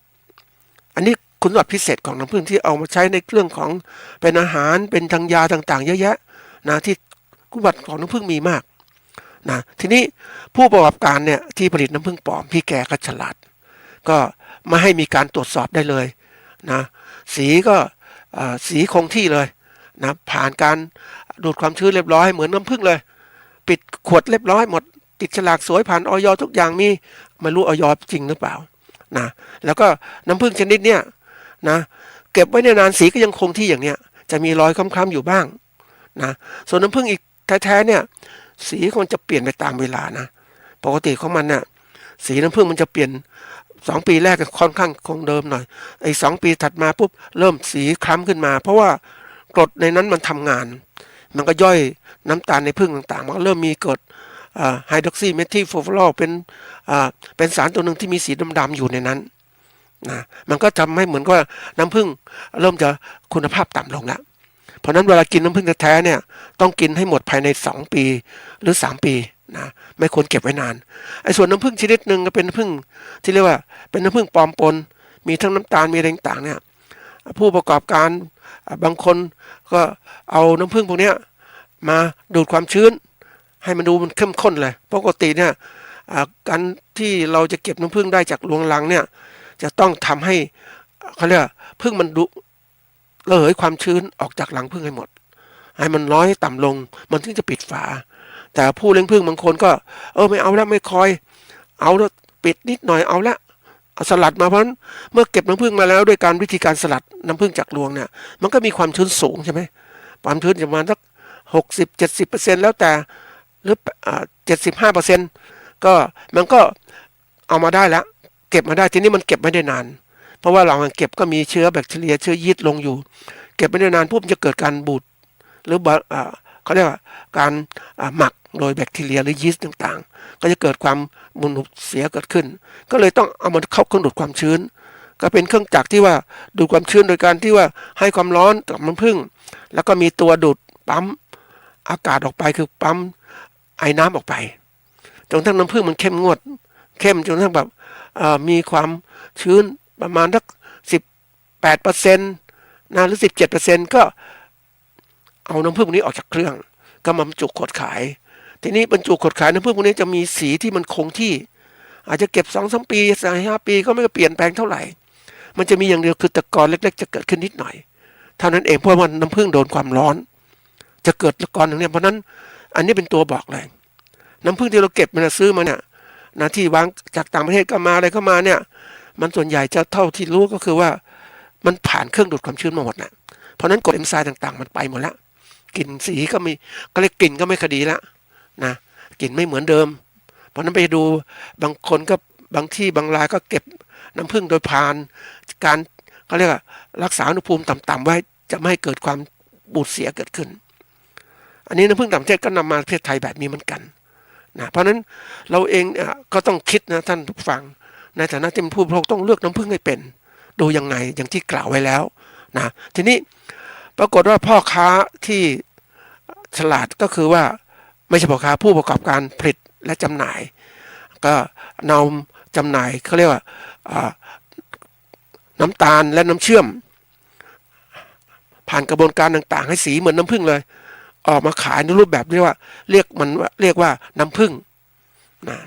อันนี้คุณสมบัติพิเศษของน้ำผึ้งที่เอามาใช้ในเรื่องของเป็นอาหารเป็นทางยาต่างๆเยอะแยะนะที่คุณสมบัติของน้ำผึ้งมีมากนะทีนี้ผู้ประกอบการเนี่ยที่ผลิตน้ำผึ้งปลอมพี่แกก็ฉลาดก็ไม่ให้มีการตรวจสอบได้เลยนะสีก็สีคงที่เลยนะผ่านการดูดความชื้นเรียบร้อยเหมือนน้ำผึ้งเลยปิดขวดเรียบร้อยหมดติดฉลากสวยผ่านอย.ทุกอย่างมีไม่รู้อย.จริงหรือเปล่านะแล้วก็น้ำผึ้งชนิดเนี้ยนะเก็บไว้นานสีก็ยังคงที่อย่างเนี้ยจะมีรอยคล้ำๆอยู่บ้างนะส่วนน้ำผึ้งอีกแท้ๆเนี่ยสีมันจะเปลี่ยนไปตามเวลานะปกติของมันน่ะสีน้ำผึ้งมันจะเปลี่ยน2 ปีแรกก็ค่อนข้างคงเดิมหน่อยไอ้2 ปีถัดมาปุ๊บเริ่มสีคล้ำขึ้นมาเพราะว่ากรดในนั้นมันทำงานมันก็ย่อยน้ำตาลในผึ้งต่างๆมันก็เริ่มมีกรดไฮดรอกซีเมทิลโฟโฟลอลเป็นสารตัวหนึ่งที่มีสีดำๆอยู่ในนั้นนะมันก็ทำให้เหมือนกับน้ำผึ้งเริ่มจะคุณภาพต่ำลงแล้วเพราะนั้นเวลากินน้ำผึ้งแท้ๆเนี่ยต้องกินให้หมดภายใน2 ปีหรือ3 ปีนะไม่ควรเก็บไว้นานไอ้ส่วนน้ำผึ้งชนิดหนึ่งก็เป็นน้ำผึ้งที่เรียกว่าเป็นน้ำผึ้งปลอมปนมีทั้งน้ำตาลมีอะไรต่างๆเนี่ยผู้ประกอบการบางคนก็เอาน้ำผึ้งพวกนี้มาดูดความชื้นให้มันดูมันเข้มข้นเลยปกติเนี่ยการที่เราจะเก็บน้ำผึ้งได้จากรวงรังเนี่ยจะต้องทำให้เขาเรียกผึ้งมันระเหยความชื้นออกจากรังผึ้งให้หมดให้มันน้อยต่ำลงมันถึงจะปิดฝาแต่ผู้เลี้ยงผึ้งบางคนก็ไม่เอาแล้วไม่คอยเอาแล้วปิดนิดหน่อยเอาละเอาสลัดมาเพราะฉะนั้นเมื่อเก็บน้ำผึ้งมาแล้วด้วยการวิธีการสลัดน้ำผึ้งจากรวงเนี่ยมันก็มีความชื้นสูงใช่ไหมความชื้นประมาณสัก60-70%แล้วแต่หรือ75%ก็มันก็เอามาได้แล้วเก็บมาได้ทีนี้มันเก็บไม่ได้นานเพราะว่าเราเก็บก็มีเชื้อแบคทีเรียเชื้อยีสต์ลงอยู่เก็บไม่ได้นานปุ๊บจะเกิดการบูดหรือเขาเรียกว่าการหมักโดยแบคทีเรียหรือยีสต์ต่างๆก็จะเกิดความมุนเสียเกิดขึ้นก็เลยต้องเอามาเข้าเครื่องดูดความชื้นก็เป็นเครื่องจักรที่ว่าดูดความชื้นโดยการที่ว่าให้ความร้อนกับน้ำผึ้งแล้วก็มีตัวดูดปั๊มอากาศออกไปคือปั๊มไอ้น้ำออกไปจนทั้งน้ำผึ้งมันเข้มจนทั้งแบบมีความชื้นประมาณสัก18%นะหรือ17%ก็เอาน้ำผึ้งพวกนี้ออกจากเครื่องก็มาบรรจุขวดขายทีนี้บรรจุขวดขายน้ำผึ้งพวกนี้จะมีสีที่มันคงที่อาจจะเก็บ 2-3 ปี4-5 ปีก็ไม่เปลี่ยนแปลงเท่าไหร่มันจะมีอย่างเดียวคือตะกอนเล็กๆจะเกิดขึ้นนิดหน่อยเท่านั้นเองเพราะว่าน้ำผึ้งโดนความร้อนจะเกิดตะกอนอย่างนี้เพราะนั้นอันนี้เป็นตัวบอกเลยน้ำผึ้งที่เราเก็บมันซื้อมาเนี่ยนะที่วางจากต่างประเทศก็มาอะไรก็มาเนี่ยมันส่วนใหญ่จะเท่าที่รู้ก็คือว่ามันผ่านเครื่องดูดความชื้นมาหมดนะเพราะนั้นกรดเอนไซม์ต่างๆมันไปหมดแล้วกลิ่นสีก็มีก็เลยกลิ่นก็ไม่คดีแล้วนะกลิ่นไม่เหมือนเดิมเพราะนั้นไปดูบางคนก็บางที่บางรายก็เก็บน้ำผึ้งโดยผ่านการเขาเรียกว่ารักษาอุณหภูมิต่ำๆไว้จะไม่ให้เกิดความบูดเสียเกิดขึ้นอันนี้น้ำผึ้งต่างประเทศก็นำมาประเทศไทยแบบนี้เหมือนกันนะเพราะนั้นเราเองก็ต้องคิดนะท่านผู้ฟังในฐานะที่เป็นผู้บริโภคต้องเลือกน้ำผึ้งให้เป็นดูยังไงอย่างที่กล่าวไว้แล้วนะทีนี้ปรากฏว่าพ่อค้าที่ฉลาดก็คือว่าไม่ใช่พ่อค้าผู้ประกอบการผลิตและจำหน่ายก็นำจำหน่ายเขาเรียกว่าน้ำตาลและน้ำเชื่อมผ่านกระบวนการต่างๆให้สีเหมือนน้ำผึ้งเลยออกมาขายในรูปแบบเรียกว่าน้ำผึ้งนะ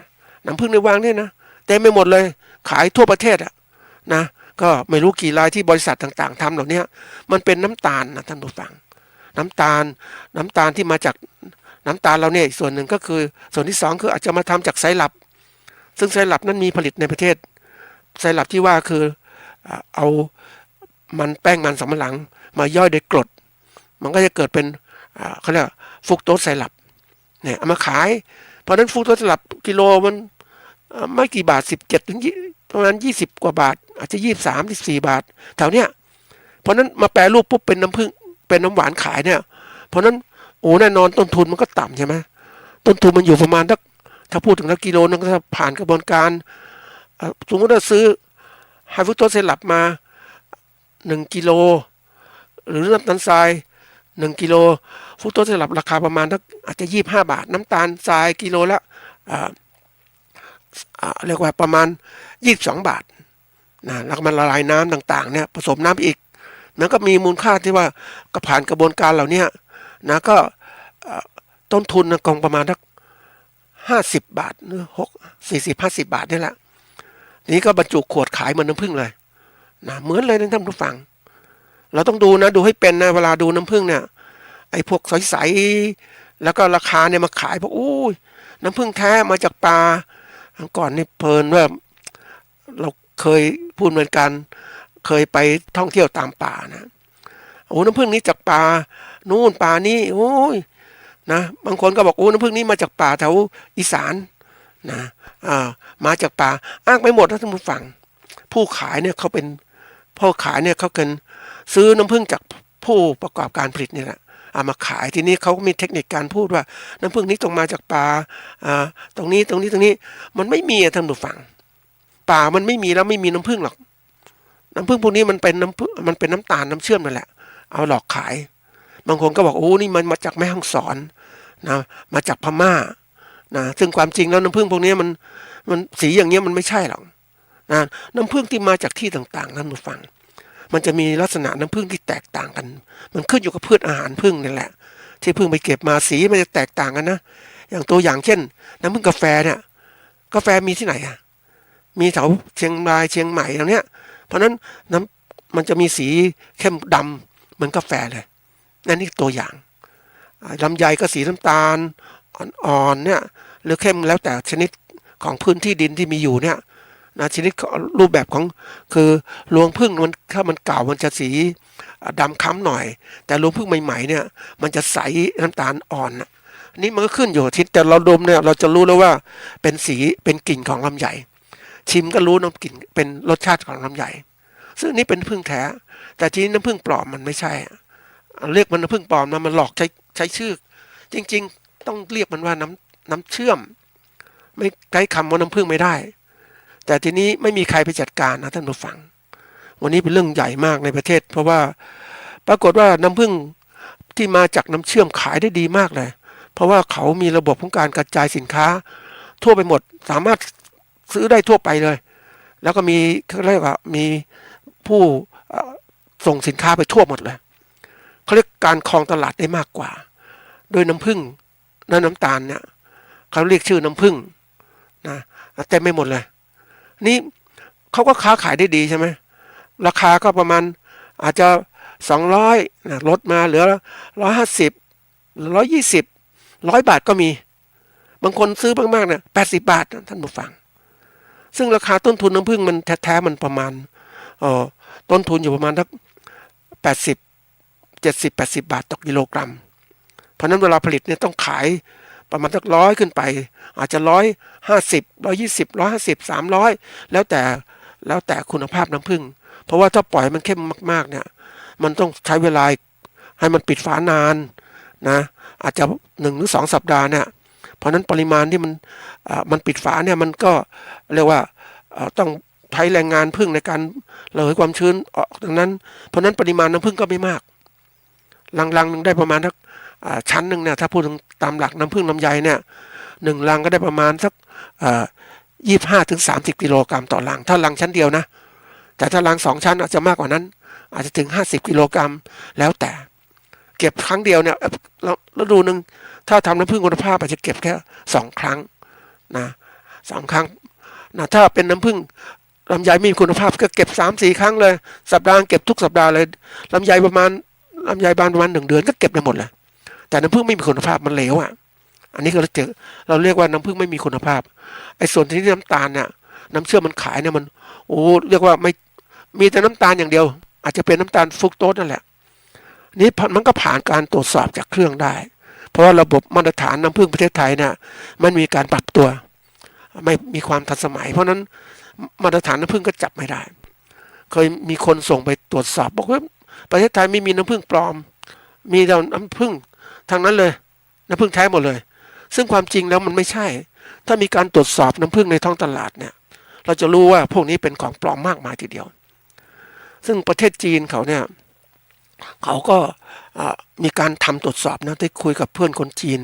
น้ำผึ้งในวางเนี่ยนะเต็มไปหมดเลยขายทั่วประเทศนะก็ไม่รู้กี่รายที่บริษัทต่างๆทำเหล่านี้มันเป็นน้ำตาลนะท่านผู้ฟังน้ำตาลที่มาจากน้ำตาลเราเนี่ยส่วนหนึ่งก็คือส่วนที่2คืออาจจะมาทำจากไซรัปซึ่งไซรัปนั้นมีผลิตในประเทศไซรัปที่ว่าคือเอาแป้งมันสำปะหลังมาย่อยโดยกรดมันก็จะเกิดเป็นเขาเรียกฟรุกโตสไซรัปเนี่ยเอามาขายเพราะนั้นฟรุกโตสไซรัปกิโลมันไม่กี่บาท17ถึงประมาณ20 กว่าบาทอาจจะ23-24 บาทแถวเนี้ยเพราะนั้นมาแปรรูปปุ๊บเป็นน้ำผึ้งเป็นน้ำหวานขายเนี่ยเพราะนั้น โอ้แน่นอนต้นทุนมันก็ต่ำใช่ไหมต้นทุนมันอยู่ประมาณถ้าพูดถึงกิโลนึงก็จะผ่านกระบวนการสมมติว่าซื้อไฮฟรุกโตสไซรัปมา1 กิโลหรือน้ำตาลทราย1 กิโลฟรุกโตสไซรัปราคาประมาณอาจจะ25 บาทน้ำตาลทรายกิโลละเรียกว่าประมาณ22 บาทนะแล้วมันละลายน้ำต่างๆเนี่ยผสมน้ำอีกมันก็มีมูลค่าที่ว่าก็ผ่านกระบวนการเหล่านี้นะก็ต้นทุนนะกองประมาณ50 บาทหรือ40-50 บาทนี่แหละนี้ก็บรรจุขวดขายเหมือนน้ำผึ้งเลยนะเหมือนเลยนะท่านผู้ฟังเราต้องดูนะดูให้เป็นนะเวลาดูน้ำผึ้งเนี่ยไอ้พวกใสๆแล้วก็ราคาเนี่ยมาขายพวกอู้น้ำผึ้งแท้มาจากปลาก่อนนี่เพลินว่าเราเคยพูดเหมือนกันเคยไปท่องเที่ยวตามป่านะโอ้น้ำผึ้งนี้จากป่านู่นป่านี้โอ้ยนะบางคนก็บอกโอ้น้ำผึ้งนี้มาจากป่าแถวอีสานนะมาจากป่าอ้างไปหมดนะท่านผู้ฟังผู้ขายเนี่ยเขาเป็นผู้ขายเนี่ยเขาเกินซื้อน้ำผึ้งจากผู้ประกอบการผลิตนี่แหละเอามาขายทีนี้เขามีเทคนิคการพูดว่าน้ำผึ้งนี้ต้องมาจากป่าตรงนี้มันไม่มีท่านผู้ฟังป่ามันไม่มีแล้วไม่มีน้ำผึ้งหรอกน้ำผึ้งพวกนี้มันเป็นน้ำตาลน้ำเชื่อมนั่นแหละเอาหลอกขายบางคนก็บอกโอ้นี่มันมาจากแม่ฮ่องสอนนะมาจากพม่านะซึ่งความจริงแล้วน้ำผึ้งพวกนี้มันสีอย่างเงี้ยมันไม่ใช่หรอกนะน้ำผึ้งที่มาจากที่ต่างๆท่านผู้ฟังมันจะมีลักษณะน้ำผึ้งที่แตกต่างกันมันขึ้นอยู่กับพืชอาหารผึ้งนี่แหละที่ผึ้งไปเก็บมาสีมันจะแตกต่างกันนะอย่างตัวอย่างเช่นน้ำผึ้งกาแฟเนี่ยกาแฟมีที่ไหนอ่ะมีแถวเชียงรายเชียงใหม่ตรงเนี้ยเพราะนั้นมันจะมีสีเข้มดำเหมือนกาแฟเลยนั่นนี่ตัวอย่างลำไยก็สีน้ำตาลอ่อนๆเนี่ยหรือเข้มแล้วแต่ชนิดของพื้นที่ดินที่มีอยู่เนี่ยนะชนิดรูปแบบของคือรวงผึ้งมันถ้ามันเก่ามันจะสีดำค้ำหน่อยแต่รวงผึ้งใหม่ๆเนี่ยมันจะใสน้ำตาลอ่อนนี่มันก็ขึ้นอยู่ทิศแต่เราดมเนี่ยเราจะรู้แล้วว่าเป็นสีเป็นกลิ่นของลำไยชิมก็รู้น้ำกลิ่นเป็นรสชาติของลำไยซึ่งนี่เป็นผึ้งแท้แต่ทีนี้น้ำผึ้งปลอมมันไม่ใช่เรียกมันน้ำผึ้งปลอมนะมันหลอกใช้ชื่อจริงๆต้องเรียกมันว่าน้ำเชื่อมไม่ใช้คำว่าน้ำผึ้งไม่ได้แต่ทีนี้ไม่มีใครไปจัดการนะท่านผู้ฟังวันนี้เป็นเรื่องใหญ่มากในประเทศเพราะว่าปรากฏว่าน้ำผึ้งที่มาจากน้ำเชื่อมขายได้ดีมากเลยเพราะว่าเขามีระบบของการกระจายสินค้าทั่วไปหมดสามารถซื้อได้ทั่วไปเลยแล้วก็มีเขาเรียกว่ามีผู้ส่งสินค้าไปทั่วหมดเลยเขาเรียกการครองตลาดได้มากกว่าโดยน้ำผึ้งน้ำตาลเนี่ยเขาเรียกชื่อน้ำผึ้งนะเต็มไม่หมดเลยนี่เขาก็ค้าขายได้ดีใช่ไหมราคาก็ประมาณอาจจะ200นะลดมาเหลือ150 120 100 บาทก็มีบางคนซื้อมากๆเนี่ย80 บาทท่านผู้ฟังซึ่งราคาต้นทุนน้ำผึ้งมันแท้ๆมันประมาณต้นทุนอยู่ประมาณสัก70-80 บาทต่อกิโลกรัมเพราะนั้นเวลาผลิตเนี่ยต้องขายประมาณสัก100ขึ้นไปอาจจะ150 120 150 300แล้วแต่คุณภาพน้ำผึ้งเพราะว่าถ้าปล่อยมันเข้มมากๆเนี่ยมันต้องใช้เวลาให้มันปิดฝานานนะอาจจะ1 หรือ 2 สัปดาห์เนี่ยเพราะนั้นปริมาณที่มันปิดฝาเนี่ยมันก็เรียกว่าต้องใช้แรงงานผึ้งในการระเหยความชื้นออกดังนั้นเพราะนั้นปริมาณน้ำผึ้งก็ไม่มากลังนึงได้ประมาณสักชั้นหนึ่งเนี่ยถ้าพูดถึงตามหลักน้ำผึ้งลำไยเนี่ย1 ลังก็ได้ประมาณสัก25-30 กิโลกรัมต่อลังถ้าลังชั้นเดียวนะแต่ถ้าลัง2 ชั้นอาจจะมากกว่านั้นอาจจะถึง50 กิโลกรัมแล้วแต่เก็บครั้งเดียวเนี่ยฤดูนึงถ้าทำน้ำผึ้งคุณภาพอาจจะเก็บแค่2 ครั้งนะ2 ครั้งนะถ้าเป็นน้ำผึ้งลำไยมีคุณภาพก็เก็บ3-4 ครั้งเลยสัปดาห์เก็บทุกสัปดาห์เลยลำไยบานประมาณ1 เดือนก็เก็บได้หมดเลยแต่น้ำผึ้งไม่มีคุณภาพมันเหลวอันนี้เราเรียกว่าน้ำผึ้งไม่มีคุณภาพไอ้ส่วนที่น้ำตาลเนี่ยน้ำเชื่อมมันขายเนี่ยมันเรียกว่าไม่มีแต่น้ำตาลอย่างเดียวอาจจะเป็นน้ำตาลฟรุกโตสนั่นแหละนี่มันก็ผ่านการตรวจสอบจากเครื่องได้เพราะว่าระบบมาตรฐานน้ำผึ้งประเทศไทยเนี่ยมันมีการปรับตัวไม่มีความทันสมัยเพราะนั้นมาตรฐานน้ำผึ้งก็จับไม่ได้เคยมีคนส่งไปตรวจสอบบอกว่าประเทศไทยไม่มีน้ำผึ้งปลอมมีแต่น้ำผึ้ง ทั้งนั้นเลยน้ำผึ้งแท้หมดเลยซึ่งความจริงแล้วมันไม่ใช่ถ้ามีการตรวจสอบน้ำผึ้งในท้องตลาดเนี่ยเราจะรู้ว่าพวกนี้เป็นของปลอมมากมายทีเดียวซึ่งประเทศจีนเขาเนี่ยเขาก็มีการทำตรวจสอบนะได้คุยกับเพื่อนคนจีน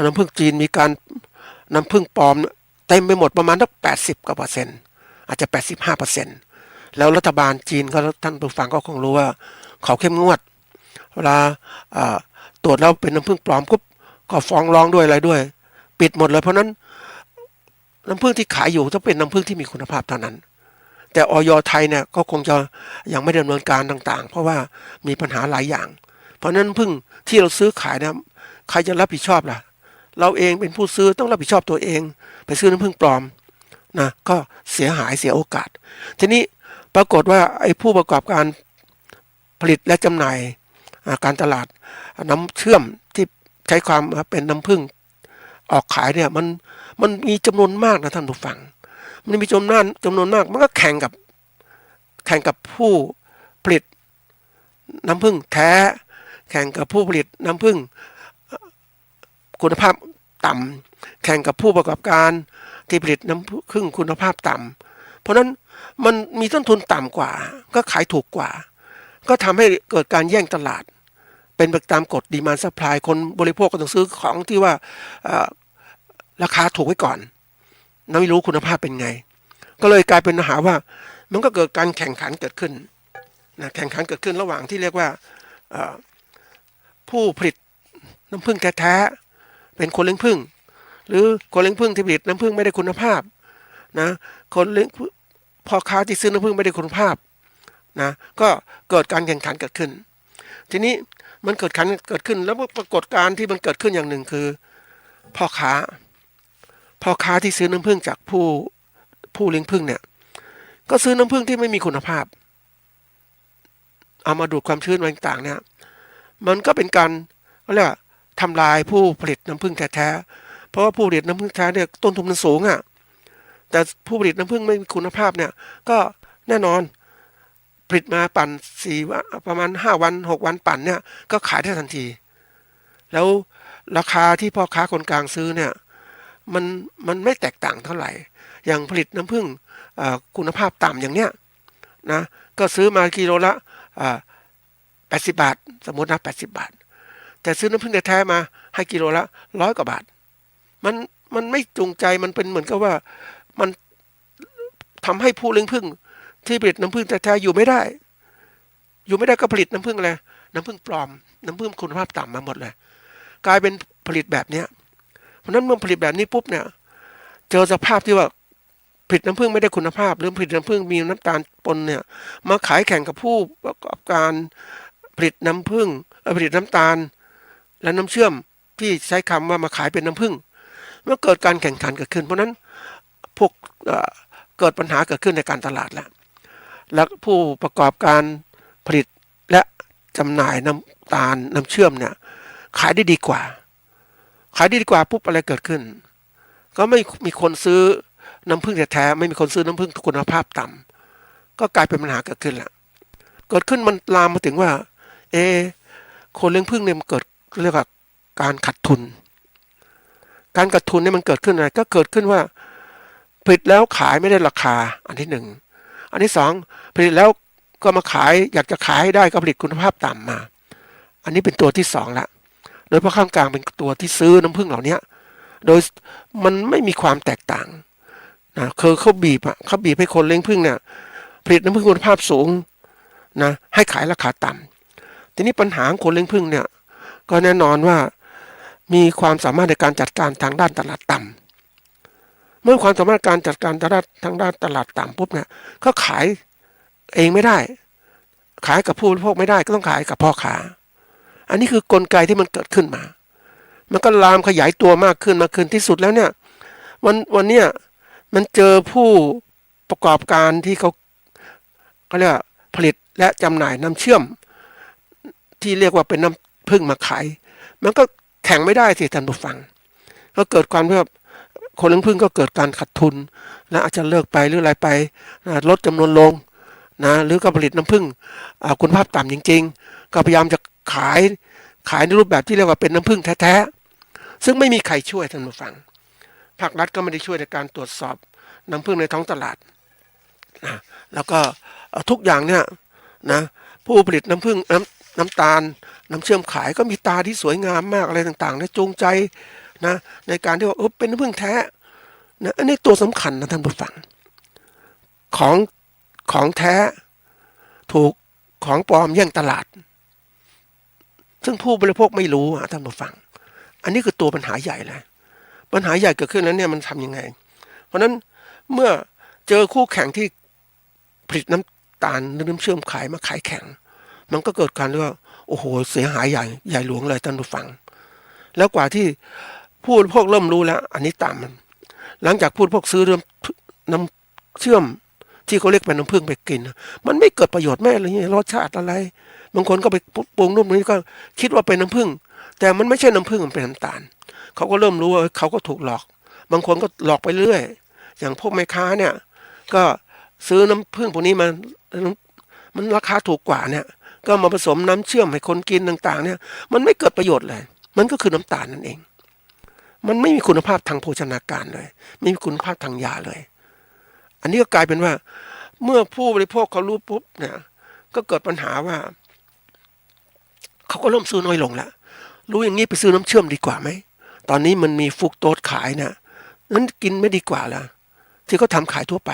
น้ำผึ้งจีนมีการน้ำผึ้งปลอมเต็มไปหมดประมาณสัก80%อาจจะ85%แล้วรัฐบาลจีนก็ท่านผู้ฟังก็คงรู้ว่าเขาเข้มงวดเวลาตรวจแล้วเป็นน้ำผึ้งปลอมก็ฟ้องร้องด้วยอะไรด้วยปิดหมดเลยเพราะนั้นน้ำผึ้งที่ขายอยู่ต้องเป็นน้ำผึ้งที่มีคุณภาพเท่านั้นแต่อย.ไทยเนี่ยก็คงจะยังไม่ดำเนินการต่างๆเพราะว่ามีปัญหาหลายอย่างเพราะนั้นน้ำผึ้งที่เราซื้อขายเนี่ยใครจะรับผิดชอบล่ะเราเองเป็นผู้ซื้อต้องรับผิดชอบตัวเองไปซื้อน้ำผึ้งปลอมนะก็เสียหายเสียโอกาสทีนี้ปรากฏว่าไอ้ผู้ประกอบการผลิตและจำหน่ายการตลาดน้ำเชื่อมที่ใช้ความเป็นน้ำผึ้งออกขายเนี่ยมันมีจำนวนมากนะท่านผู้ฟังมันมีจำนวนมากมันก็แข่งกับผู้ผลิตน้ำผึ้งแท้แข่งกับผู้ผลิตน้ำผึ้งคุณภาพต่ำแข่งกับผู้ประกอบการที่ผลิตน้ำผึ้งคุณภาพต่ำเพราะนั้นมันมีต้นทุนต่ำกว่าก็ขายถูกกว่าก็ทำให้เกิดการแย่งตลาดเป็นไปตามกฎดีมานด์ซัพพลายคนบริโภคก็ต้องซื้อของที่ว่าราคาถูกไว้ก่อนไม่รู้คุณภาพเป็นไงก็เลยกลายเป็นปัญหาว่ามันก็เกิดการแข่งขันเกิดขึ้นนะแข่งขันเกิดขึ้นระหว่างที่เรียกว่าผู้ผลิตน้ำผึ้งแท้ๆเป็นคนเลี้ยงผึ้งหรือคนเลี้ยงผึ้งที่ผลิตน้ำผึ้งไม่ได้คุณภาพนะคนเลี้ยงพ่อค้าที่ซื้อน้ำผึ้งไม่ได้คุณภาพนะก็เกิดการแข่งขันเกิดขึ้นทีนี้มันเกิดขึ้นแล้วปรากฏการณ์ที่มันเกิดขึ้นอย่างหนึ่งคือพ่อค้าที่ซื้อน้ำผึ้งจากผู้เลี้ยงผึ้งเนี่ยก็ซื้อน้ำผึ้งที่ไม่มีคุณภาพเอามาดูดความชื้นอะไรต่างๆเนี่ยมันก็เป็นการเรียกว่าทำลายผู้ผลิตน้ำผึ้งแท้ๆเพราะว่าผู้ผลิตน้ำผึ้งแท้เนี่ยต้นทุนมันสูงแต่ผู้ผลิตน้ำผึ้งไม่มีคุณภาพเนี่ยก็แน่นอนผลิตมาปั่นประมาณ5 วัน6 วันปั่นเนี่ยก็ขายได้ทันทีแล้วราคาที่พ่อค้าคนกลางซื้อเนี่ยมันไม่แตกต่างเท่าไหร่อย่างผลิตน้ำผึ้งคุณภาพต่ำอย่างเนี้ยนะก็ซื้อมากิโลละ80 บาทสมมตินะ80 บาทแต่ซื้อน้ำผึ้งแท้ๆมาให้กิโลละ100 กว่าบาทมันไม่จูงใจมันเป็นเหมือนกับว่ามันทำให้ผู้เลี้ยงผึ้งที่ผลิตน้ำผึ้งแท้ๆอยู่ไม่ได้ก็ผลิตน้ำผึ้งอะไรน้ำผึ้งปลอมน้ำผึ้งคุณภาพต่ำมาหมดเลยกลายเป็นผลิตแบบเนี้ยเพราะนั้นเมื่อผลิตแบบนี้ปุ๊บเนี่ยเจอสภาพที่ว่าผลิตน้ำผึ้งไม่ได้คุณภาพหรือผลิตน้ำผึ้งมีน้ำตาลปนเนี่ยมาขายแข่งกับผู้ประกอบการผลิตน้ำผึ้งผลิตน้ำตาลและน้ำเชื่อมที่ใช้คำว่ามาขายเป็นน้ำผึ้งเมื่อเกิดการแข่งขันเกิดขึ้นเพราะนั้นพวกเกิดปัญหาเกิดขึ้นในการตลาดแล้วผู้ประกอบการผลิตและจำหน่ายน้ำตาลน้ำเชื่อมเนี่ยขายได้ดีกว่าปุ๊บอะไรเกิดขึ้นก็ไม่มีคนซื้อน้ำผึ้งแท้ๆไม่มีคนซื้อน้ำผึ้งคุณภาพต่ำก็กลายเป็นปัญหาเกิดขึ้นมันลามมาถึงว่าคนเลี้ยงผึ้งเนี่ยมันเกิดเรียกว่าการขาดทุนเนี่ยมันเกิดขึ้นอะไรก็เกิดขึ้นว่าผลิตแล้วขายไม่ได้ราคาอันที่1อันที่2ผลิตแล้วก็มาขายอยากจะขายให้ได้ก็ผลิตคุณภาพต่ำมาอันนี้เป็นตัวที่2ละโดยเพราะข้างกลางเป็นตัวที่ซื้อน้ำผึ้งเหล่านี้โดยมันไม่มีความแตกต่างนะคือเขาบีบให้คนเลี้ยงผึ้งเนี่ยผลิตน้ำผึ้งคุณภาพสูงนะให้ขายราคาต่ำทีนี้ปัญหาของคนเลี้ยงผึ้งเนี่ยก็แน่นอนว่ามีความสามารถในการจัดการทางด้านตลาดต่ำเมื่อความสามารถการจัดการทางด้านตลาดต่ำปุ๊บเนี่ยก็ขายเองไม่ได้ขายกับผู้บริโภคไม่ได้ก็ต้องขายกับพ่อค้าอันนี้คือกลไกที่มันเกิดขึ้นมามันก็ลามขยายตัวมากขึ้นที่สุดแล้วเนี่ยวันเนี้ยมันเจอผู้ประกอบการที่เขาเรียกว่าผลิตและจำหน่ายน้ำเชื่อมที่เรียกว่าเป็นน้ำผึ้งมาขายมันก็แข่งไม่ได้สิท่านผู้ฟังก็เกิดความที่คนเลี้ยงผึ้งก็เกิดการขาดทุนและอาจจะเลิกไปหรืออะไรไปลดจำนวนลงนะหรือก็ผลิตน้ำผึ้งคุณภาพต่ำจริงๆก็พยายามจะขาย ขายในรูปแบบที่เรียกว่าเป็นน้ำผึ้งแท้ๆซึ่งไม่มีใครช่วยท่านผู้ฟังภาครัฐก็ไม่ได้ช่วยในการตรวจสอบน้ำผึ้งในท้องตลาดนะแล้วก็ทุกอย่างเนี่ยนะผู้ผลิตน้ำผึ้งน้ำตาลน้ำเชื่อมขายก็มีตาที่สวยงามมากอะไรต่างๆนะจูงใจนะในการที่ว่าเป็นน้ำผึ้งแท้นะอันนี้ตัวสำคัญนะท่านผู้ฟังของแท้ถูกของปลอมแย่งตลาดซึ่งผู้บริโภคไม่รู้ท่านผู้ฟังอันนี้คือตัวปัญหาใหญ่เลยปัญหาใหญ่เกิดขึ้นแล้วเนี่ยมันทำยังไงเพราะฉะนั้นเมื่อเจอคู่แข่งที่ผลิตน้ำตาลหรือน้ำเชื่อมขายมาขายแข่งมันก็เกิดการเรียกว่าโอ้โหเสียหายใหญ่หลวงเลยท่านผู้ฟังแล้วกว่าที่ผู้บริโภคเริ่มรู้แล้วอันนี้ตามมันหลังจากผู้บริโภคซื้อน้ำเชื่อมที่เขาเรียกเป็นน้ำผึ้งไปกินมันไม่เกิดประโยชน์แม่อะไรเงี้ยรสชาติอะไรบางคนก็ไปปรุงนู่นนี่ก็คิดว่าเป็นน้ำผึ้งแต่มันไม่ใช่น้ำผึ้งมันเป็นน้ำตาลเขาก็เริ่มรู้ว่าเขาก็ถูกหลอกบางคนก็หลอกไปเรื่อยอย่างพวกแม่ค้าเนี่ยก็ซื้อน้ำผึ้งพวกนี้มันราคาถูกกว่าเนี่ยก็มาผสมน้ำเชื่อมให้คนกินต่างๆเนี่ยมันไม่เกิดประโยชน์เลยมันก็คือน้ำตาลนั่นเองมันไม่มีคุณภาพทางโภชนาการเลยไม่มีคุณภาพทางยาเลยอันนี้ก็กลายเป็นว่าเมื่อผู้บริโภคเขารู้ปุ๊บเนี่ยก็เกิดปัญหาว่าเขาก็เริ่มซื้อน้อยลงแล้วรู้อย่างนี้ไปซื้อน้ำเชื่อมดีกว่าไหมตอนนี้มันมีฟรุกโตสขายนะนั้นกินไม่ดีกว่าล่ะที่เขาทำขายทั่วไป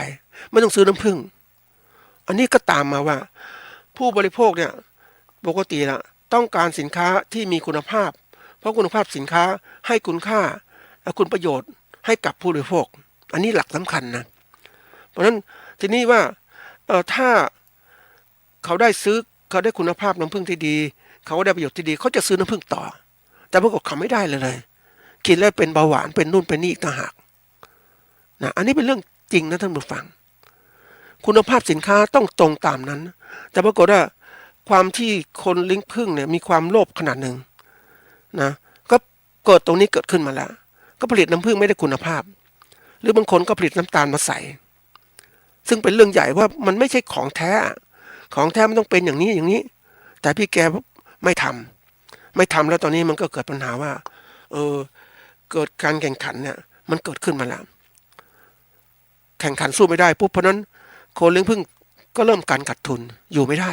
ไม่ต้องซื้อน้ำผึ้งอันนี้ก็ตามมาว่าผู้บริโภคเนี่ยปกตินะต้องการสินค้าที่มีคุณภาพเพราะคุณภาพสินค้าให้คุณค่าและคุณประโยชน์ให้กับผู้บริโภคอันนี้หลักสำคัญนะเพราะฉะนั้นทีนี้ว่าถ้าเขาได้คุณภาพน้ำผึ้งที่ดีเขาได้ประโยชน์ที่ดีเขาจะซื้อน้ำผึ้งต่อแต่ปรากฏเขาไม่ได้เลยกินแล้วเป็นเบาหวานเป็นนู่นเป็นนี่อีกต่างหากนะอันนี้เป็นเรื่องจริงนะท่านผู้ฟังคุณภาพสินค้าต้องตรงตามนั้นแต่ปรากฏว่าความที่คนเลี้ยงผึ้งเนี่ยมีความโลภขนาดหนึ่งนะก็เกิดตรงนี้เกิดขึ้นมาแล้วก็ผลิตน้ำผึ้งไม่ได้คุณภาพหรือบางคนก็ผลิตน้ำตาลมาใส่ซึ่งเป็นเรื่องใหญ่ว่ามันไม่ใช่ของแท้มันต้องเป็นอย่างนี้แต่พี่แกไม่ทำแล้วตอนนี้มันก็เกิดปัญหาว่าเกิดการแข่งขันเนี่ยมันเกิดขึ้นมาแล้วแข่งขันสู้ไม่ได้ปุ๊บเพราะนั้นคนเลี้ยงผึ้งก็เริ่มการขาดทุนอยู่ไม่ได้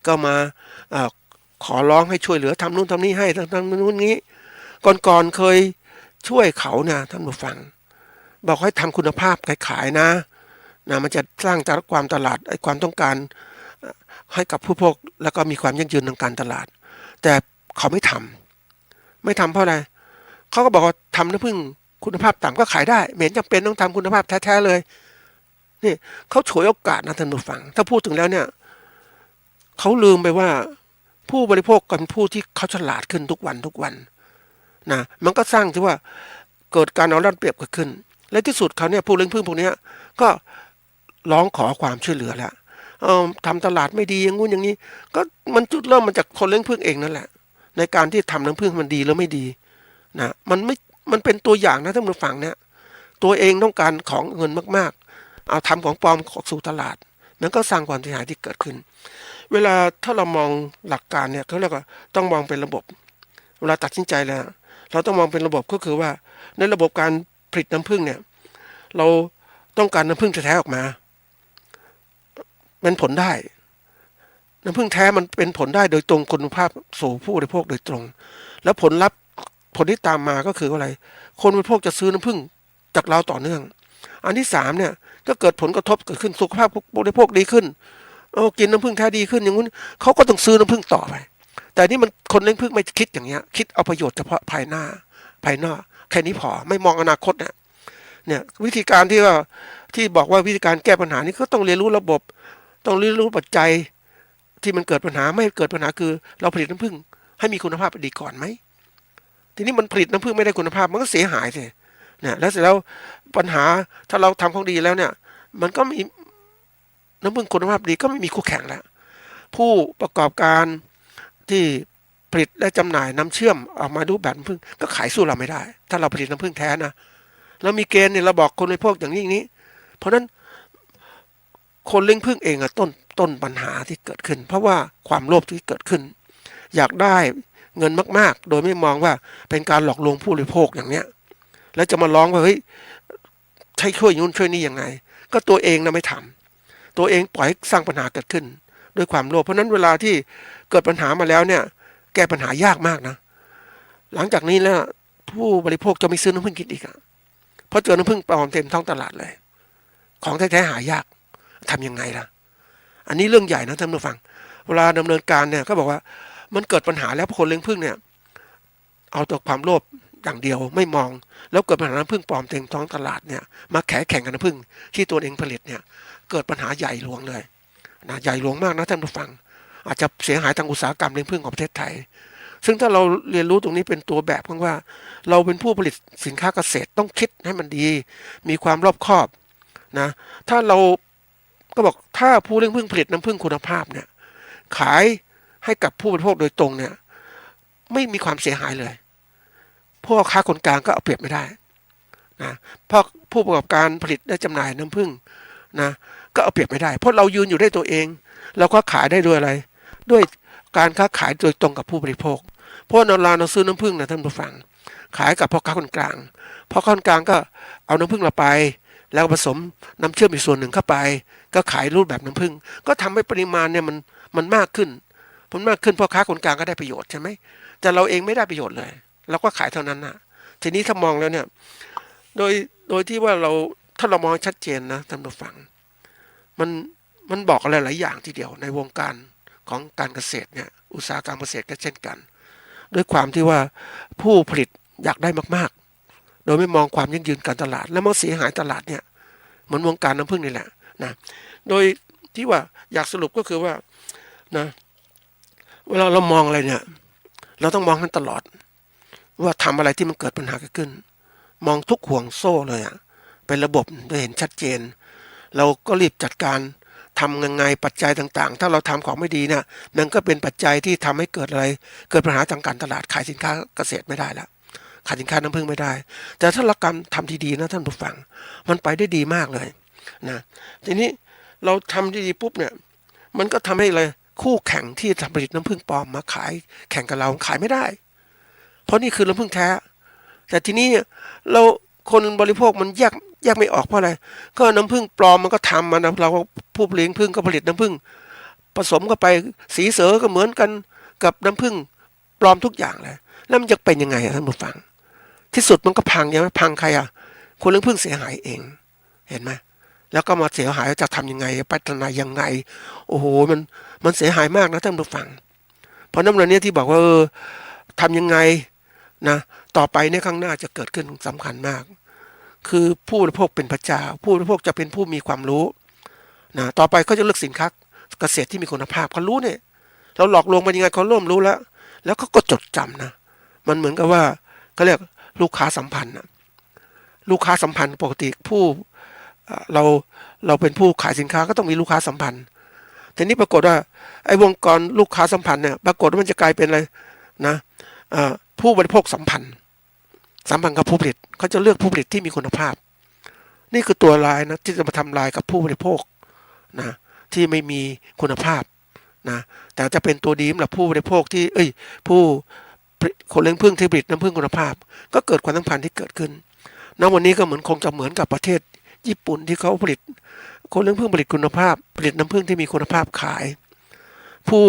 ก็มาขอร้องให้ช่วยเหลือทำนู่นทำนี่ให้ทำนู่นนี้ก่อนเคยช่วยเขานะท่านผู้ฟังบอกให้ทำคุณภาพขายนะมันจะสร้างความตลาดความต้องการให้กับผู้บริโภคแล้วก็มีความยั่งยืนทางการตลาดแต่เขาไม่ทำเพราะอะไรเขาก็บอกว่าทำน้ำผึ้งคุณภาพต่ำก็ขายได้ไม่เห็นจำเป็นต้องทำคุณภาพแท้ๆเลยนี่เขาฉวยโอกาสนะท่านผู้ฟังถ้าพูดถึงแล้วเนี่ยเขาลืมไปว่าผู้บริโภคเป็นผู้ที่เขาฉลาดขึ้นทุกวันนะมันก็สร้างที่ว่าเกิดการเอารัดเปรียบเกิดขึ้นและที่สุดเขาเนี่ยผู้เลี้ยงผึ้งพวกนี้ก็ร้องขอความช่วยเหลือแล้วทำตลาดไม่ดีอย่างงู้นอย่างนี้ก็มันจุดเริ่มมาจากคนเลี้ยงผึ้งเองนั่นแหละในการที่ทำน้ำผึ้งมันดีหรือไม่ดีนะมันเป็นตัวอย่างนะท่านผู้ฟังเนี่ยตัวเองต้องการของเงินมากๆเอาทำของปลอมออกสู่ตลาดมันก็สร้างความเสียหายที่เกิดขึ้นเวลาถ้าเรามองหลักการเนี่ยเขาเรียกว่าต้องมองเป็นระบบเวลาตัดสินใจแล้วเราต้องมองเป็นระบบก็คือว่าในระบบการผลิตน้ำผึ้งเนี่ยเราต้องการน้ำผึ้งแท้ๆออกมาเป็นผลได้น้ำผึ้งแท้มันเป็นผลได้โดยตรงคุณภาพสู่ผู้บริโภคโดยตรงแล้วผลที่ตามมาก็คืออะไรคนบริโภคจะซื้อน้ำผึ้งจากเราต่อเนื่องอันที่3เนี่ยก็เกิดผลกระทบเกิดขึ้นสุขภาพผู้บริโภคดีขึ้นกินน้ำผึ้งแท้ดีขึ้นอย่างนู้นเขาก็ต้องซื้อน้ำผึ้งต่อไปแต่นี่มันคนเลี้ยงผึ้งไม่คิดอย่างเงี้ยคิดเอาประโยชน์เฉพาะภายนอกแค่นี้พอไม่มองอนาคตเนี่ยวิธีการที่บอกว่าวิธีการแก้ปัญหานี้ก็ต้องเรียนรู้ระบบต้องเรียนรู้ปัจจัยที่มันเกิดปัญหาไม่เกิดปัญหาคือเราผลิตน้ำผึ้งให้มีคุณภาพดีก่อนไหมทีนี้มันผลิตน้ำผึ้งไม่ได้คุณภาพมันก็เสียหายสิเนี่ยแล้วเสร็จแล้วปัญหาถ้าเราทำของดีแล้วเนี่ยมันก็มีน้ำผึ้งคุณภาพดีก็ไม่มีคู่แข่งแล้วผู้ประกอบการที่ผลิตและจำหน่ายน้ำเชื่อมออกมารูปแบบน้ำผึ้งก็ขายสู้เราไม่ได้ถ้าเราผลิตน้ำผึ้งแท้นะเรามีเกณฑ์เนี่ยเราบอกคนบริโภคอย่างนี้เพราะนั้นคนเลี้ยงผึ้งเองต้นปัญหาที่เกิดขึ้นเพราะว่าความโลภที่เกิดขึ้นอยากได้ เงินมากๆโดยไม่มองว่าเป็นการหลอกลวงผู้บริโภคอย่างเนี้ยแล้วจะมาร้องว่าเฮ้ยใช้ช่วยนู่นช่วยนี่ยังไงก็ตัวเองนะไม่ทำตัวเองปล่อยให้สร้างปัญหาเกิดขึ้นด้วยความโลภเพราะนั้นเวลาที่เกิดปัญหามาแล้วเนี่ยแก้ปัญหายากมากนะหลังจากนี้แล้วผู้บริโภคจะไม่ซื้อน้ำผึ้งกินอีกเพราะเจอน้ำผึ้งปลอมเต็มท้องตลาดเลยของแท้ๆหายากทำยังไงล่ะอันนี้เรื่องใหญ่นะท่านผู้ฟังเวลาดำเนินการเนี่ยก็บอกว่ามันเกิดปัญหาแล้วคนเลี้ยงผึ้งเนี่ยเอาแต่ความโลภอย่างเดียวไม่มองแล้วเกิดปัญหาน้ำผึ้งปลอมเต็มท้องตลาดเนี่ยมาแข่งกันน้ำผึ้งที่ตัวเองผลิตเนี่ยเกิดปัญหาใหญ่หลวงเลยนะใหญ่หลวงมากนะท่านผู้ฟังอาจจะเสียหายทางอุตสาหกรรมเลี้ยงผึ้งของประเทศไทยซึ่งถ้าเราเรียนรู้ตรงนี้เป็นตัวแบบว่าเราเป็นผู้ผลิตสินค้าเกษตรต้องคิดให้มันดีมีความรอบคอบนะถ้าเราก็บอกถ้าผู้เลี้ยงผึ้งผลิตน้ำผึ้งคุณภาพเนี่ยขายให้กับผู้บริโภคโดยตรงเนี่ยไม่มีความเสียหายเลยพวกค้าคนกลางก็เอาเปรียบไม่ได้นะเพราะผู้ประกอบการผลิตและจำหน่ายน้ำผึ้งนะก็เอาเปรียบไม่ได้เพราะเรายืนอยู่ได้ตัวเองเราก็ขายได้ด้วยอะไรด้วยการค้าขายโดยตรงกับผู้บริโภคเพราะเราซื้อน้ำผึ้งนะท่านผู้ฟังขายกับพ่อค้าคนกลางพ่อค้าคนกลางก็เอาน้ำผึ้งเราไปแล้วผสมน้ำเชื่อมอีกส่วนหนึ่งเข้าไปก็ขายรูปแบบน้ำผึ้งก็ทำให้ปริมาณเนี่ยมันมากขึ้นพ่อค้าคนกลางก็ได้ประโยชน์ใช่ไหมแต่เราเองไม่ได้ประโยชน์เลยเราก็ขายเท่านั้นนะทีนี้ถ้ามองแล้วเนี่ยโดยที่ว่าถ้าเรามองชัดเจนนะท่านผู้ฟังมันบอกอะไรหลายอย่างทีเดียวในวงการของการเกษตรเนี่ยอุตสาหกรรมเกษตรก็เช่นกันด้วยความที่ว่าผู้ผลิตอยากได้มากๆโดยไม่มองความยั่งยืนการตลาดแล้วมันเสียหายตลาดเนี่ยเหมือนวงการน้ำผึ้งนี่แหละนะโดยที่ว่าอยากสรุปก็คือว่านะเวลาเรามองอะไรเนี่ยเราต้องมองมันตลอดว่าทำอะไรที่มันเกิดปัญหาเกิดขึ้นมองทุกห่วงโซ่เลยเป็นระบบได้เห็นชัดเจนเราก็รีบจัดการทำยังไงปัจจัยต่างๆถ้าเราทำของไม่ดีเนี่ยมันก็เป็นปัจจัยที่ทำให้เกิดอะไรเกิดปัญหาทางการตลาดขายสินค้าเกษตรไม่ได้แล้วขายสินค้าน้ำผึ้งไม่ได้แต่ถ้าเราทำดีๆนะท่านผู้ฟังมันไปได้ดีมากเลยนะทีนี้เราทำดีๆปุ๊บเนี่ยมันก็ทำให้เลยคู่แข่งที่ผลิตน้ำผึ้งปลอมมาขายแข่งกับเราขายไม่ได้เพราะนี่คือน้ำผึ้งแท้แต่ทีนี้เราคนบริโภคมันแยกไม่ออกเพราะอะไรก็น้ำผึ้งปลอมมันก็ทำมันนะเราผู้เลี้ยงผึ้งก็ผลิตน้ำผึ้งผสมเข้าไปสีเสือก็เหมือนกันกับน้ำผึ้งปลอมทุกอย่างเลยแล้วมันจะเป็นยังไงท่านผู้ฟังที่สุดมันก็พังยังไม่พังใครคนเลี้ยงผึ้งเสียหายเองเห็นไหมแล้วก็มาเสียหายจะทำยังไงพัฒนายังไงโอ้โหมันเสียหายมากนะท่านผู้ฟังเพราะน้ำมันนี้ที่บอกว่าทำยังไงนะต่อไปในข้างหน้าจะเกิดขึ้นสำคัญมากคือผู้บริโภคเป็นพระเจ้าผู้บริโภคจะเป็นผู้มีความรู้นะต่อไปเขาจะเลือกสินค้าเกษตรที่มีคุณภาพเขารู้เนี่ยเราหลอกลวงมันยังไงเขาเริ่มรู้แล้วเขาก็จดจำนะมันเหมือนกับว่าเขาเรียกลูกค้าสัมพันธ์นะลูกค้าสัมพันธ์ปกติเราเป็นผู้ขายสินค้าก็ต้องมีลูกค้าสัมพันธ์แต่นี้ปรากฏว่าไอ้วงกรลูกค้าสัมพันธ์เนี่ยปรากฏว่ามันจะกลายเป็นอะไรนะผู้บริโภคสัมพันธ์กับผู้ผลิตเขาจะเลือกผู้ผลิตที่มีคุณภาพนี่คือตัวลายนะที่จะมาทำลายกับผู้บริโภคนะที่ไม่มีคุณภาพนะแต่จะเป็นตัวดีสำหรับผู้บริโภคที่ผู้คนเลี้ยงผึ้งที่ผลิตน้ำผึ้งคุณภาพก็เกิดความสัมพันธ์ที่เกิดขึ้นณวันนี้ก็คงจะเหมือนกับประเทศญี่ปุ่นที่เขาผลิตคนเลี้ยงผึ้งผลิตคุณภาพผลิตน้ำผึ้งที่มีคุณภาพขายผู้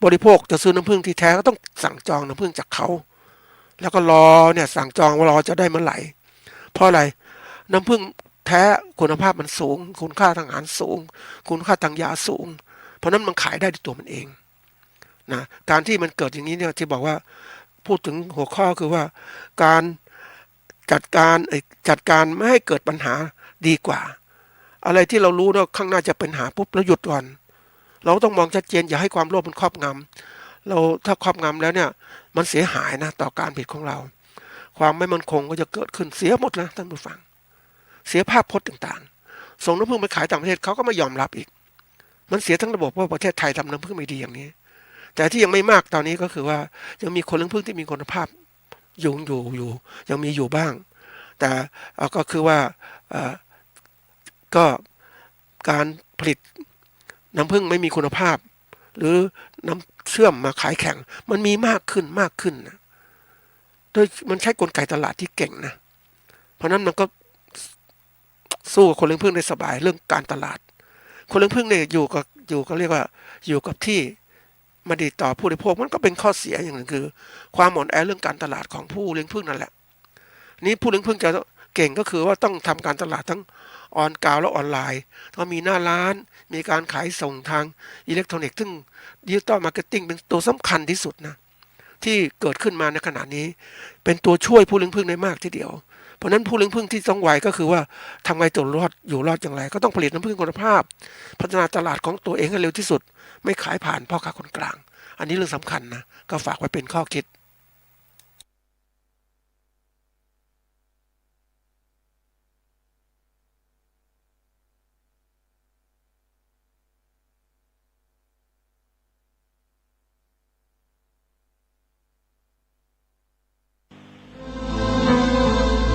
บริโภคจะซื้อน้ำผึ้งที่แท้ก็ต้องสั่งจองน้ำผึ้งจากเขาแล้วก็รอเนี่ยสั่งจองว่ารอจะได้เมื่อไหร่เพราะอะไรน้ำผึ้งแท้คุณภาพมันสูงคุณค่าทางอาหารสูงคุณค่าทางยาสูงเพราะนั้นมันขายได้ด้วยตัวมันเองนะการที่มันเกิดอย่างนี้เนี่ยที่บอกว่าพูดถึงหัวข้อคือว่าการจัดการไม่ให้เกิดปัญหาดีกว่าอะไรที่เรารู้ว่าข้างหน้าจะเป็นปัญหาปุ๊บแล้วหยุดก่อนเราต้องมองชัดเจนอย่าให้ความโลภมันครอบงำเราถ้าครอบงำแล้วเนี่ยมันเสียหายนะต่อการผลิตของเราความไม่มั่นคงก็จะเกิดขึ้นเสียหมดนะท่านผู้ฟังเสียภาพพจน์ต่างๆส่งน้ำผึ้งไปขายต่างประเทศเขาก็ไม่ยอมรับอีกมันเสียทั้งระบบว่าประเทศไทยทำน้ำผึ้งไม่ดีอย่างนี้แต่ที่ยังไม่มากตอนนี้ก็คือว่ายังมีคนเลี้ยงผึ้งที่มีคุณภาพอยู่ยังมีอยู่บ้างแต่ก็คือว่าก็การผลิตน้ำผึ้งไม่มีคุณภาพหรือ เชื่อมมาขายแข่งมันมีมากขึ้นนะโดยมันใช้กลไกตลาดที่เก่งนะเพราะนั้นมันก็สู้กับคนเลี้ยงผึ้งได้สบายเรื่องการตลาดคนเลี้ยงผึ้งเนี่ยอยู่ก็เรียกว่าอยู่กับที่มาดีต่อผู้บริโภคมันก็เป็นข้อเสียอย่างหนึ่งคือความอ่อนแอเรื่องการตลาดของผู้เลี้ยงผึ้งนั่นแหละนี้ผู้เลี้ยงผึ้งจะเก่งก็คือว่าต้องทำการตลาดทั้งออนกราวและออนไลน์ต้องมีหน้าร้านมีการขายส่งทางอิเล็กทรอนิกส์ซึ่งดิจิตอลมาร์เก็ตติ้งเป็นตัวสำคัญที่สุดนะที่เกิดขึ้นมาในขณะนี้เป็นตัวช่วยผู้เลี้ยงผึ้งได้มากทีเดียวเพราะนั้นผู้เลี้ยงผึ้งที่ต้องไวก็คือว่าทำไงตัวรอดอยู่รอดอย่างไรก็ต้องผลิตน้ำผึ้งคุณภาพพัฒนาตลาดของตัวเองให้เร็วที่สุดไม่ขายผ่านพ่อค้าคนกลางอันนี้เรื่องสำคัญนะก็ฝากไว้เป็นข้อคิด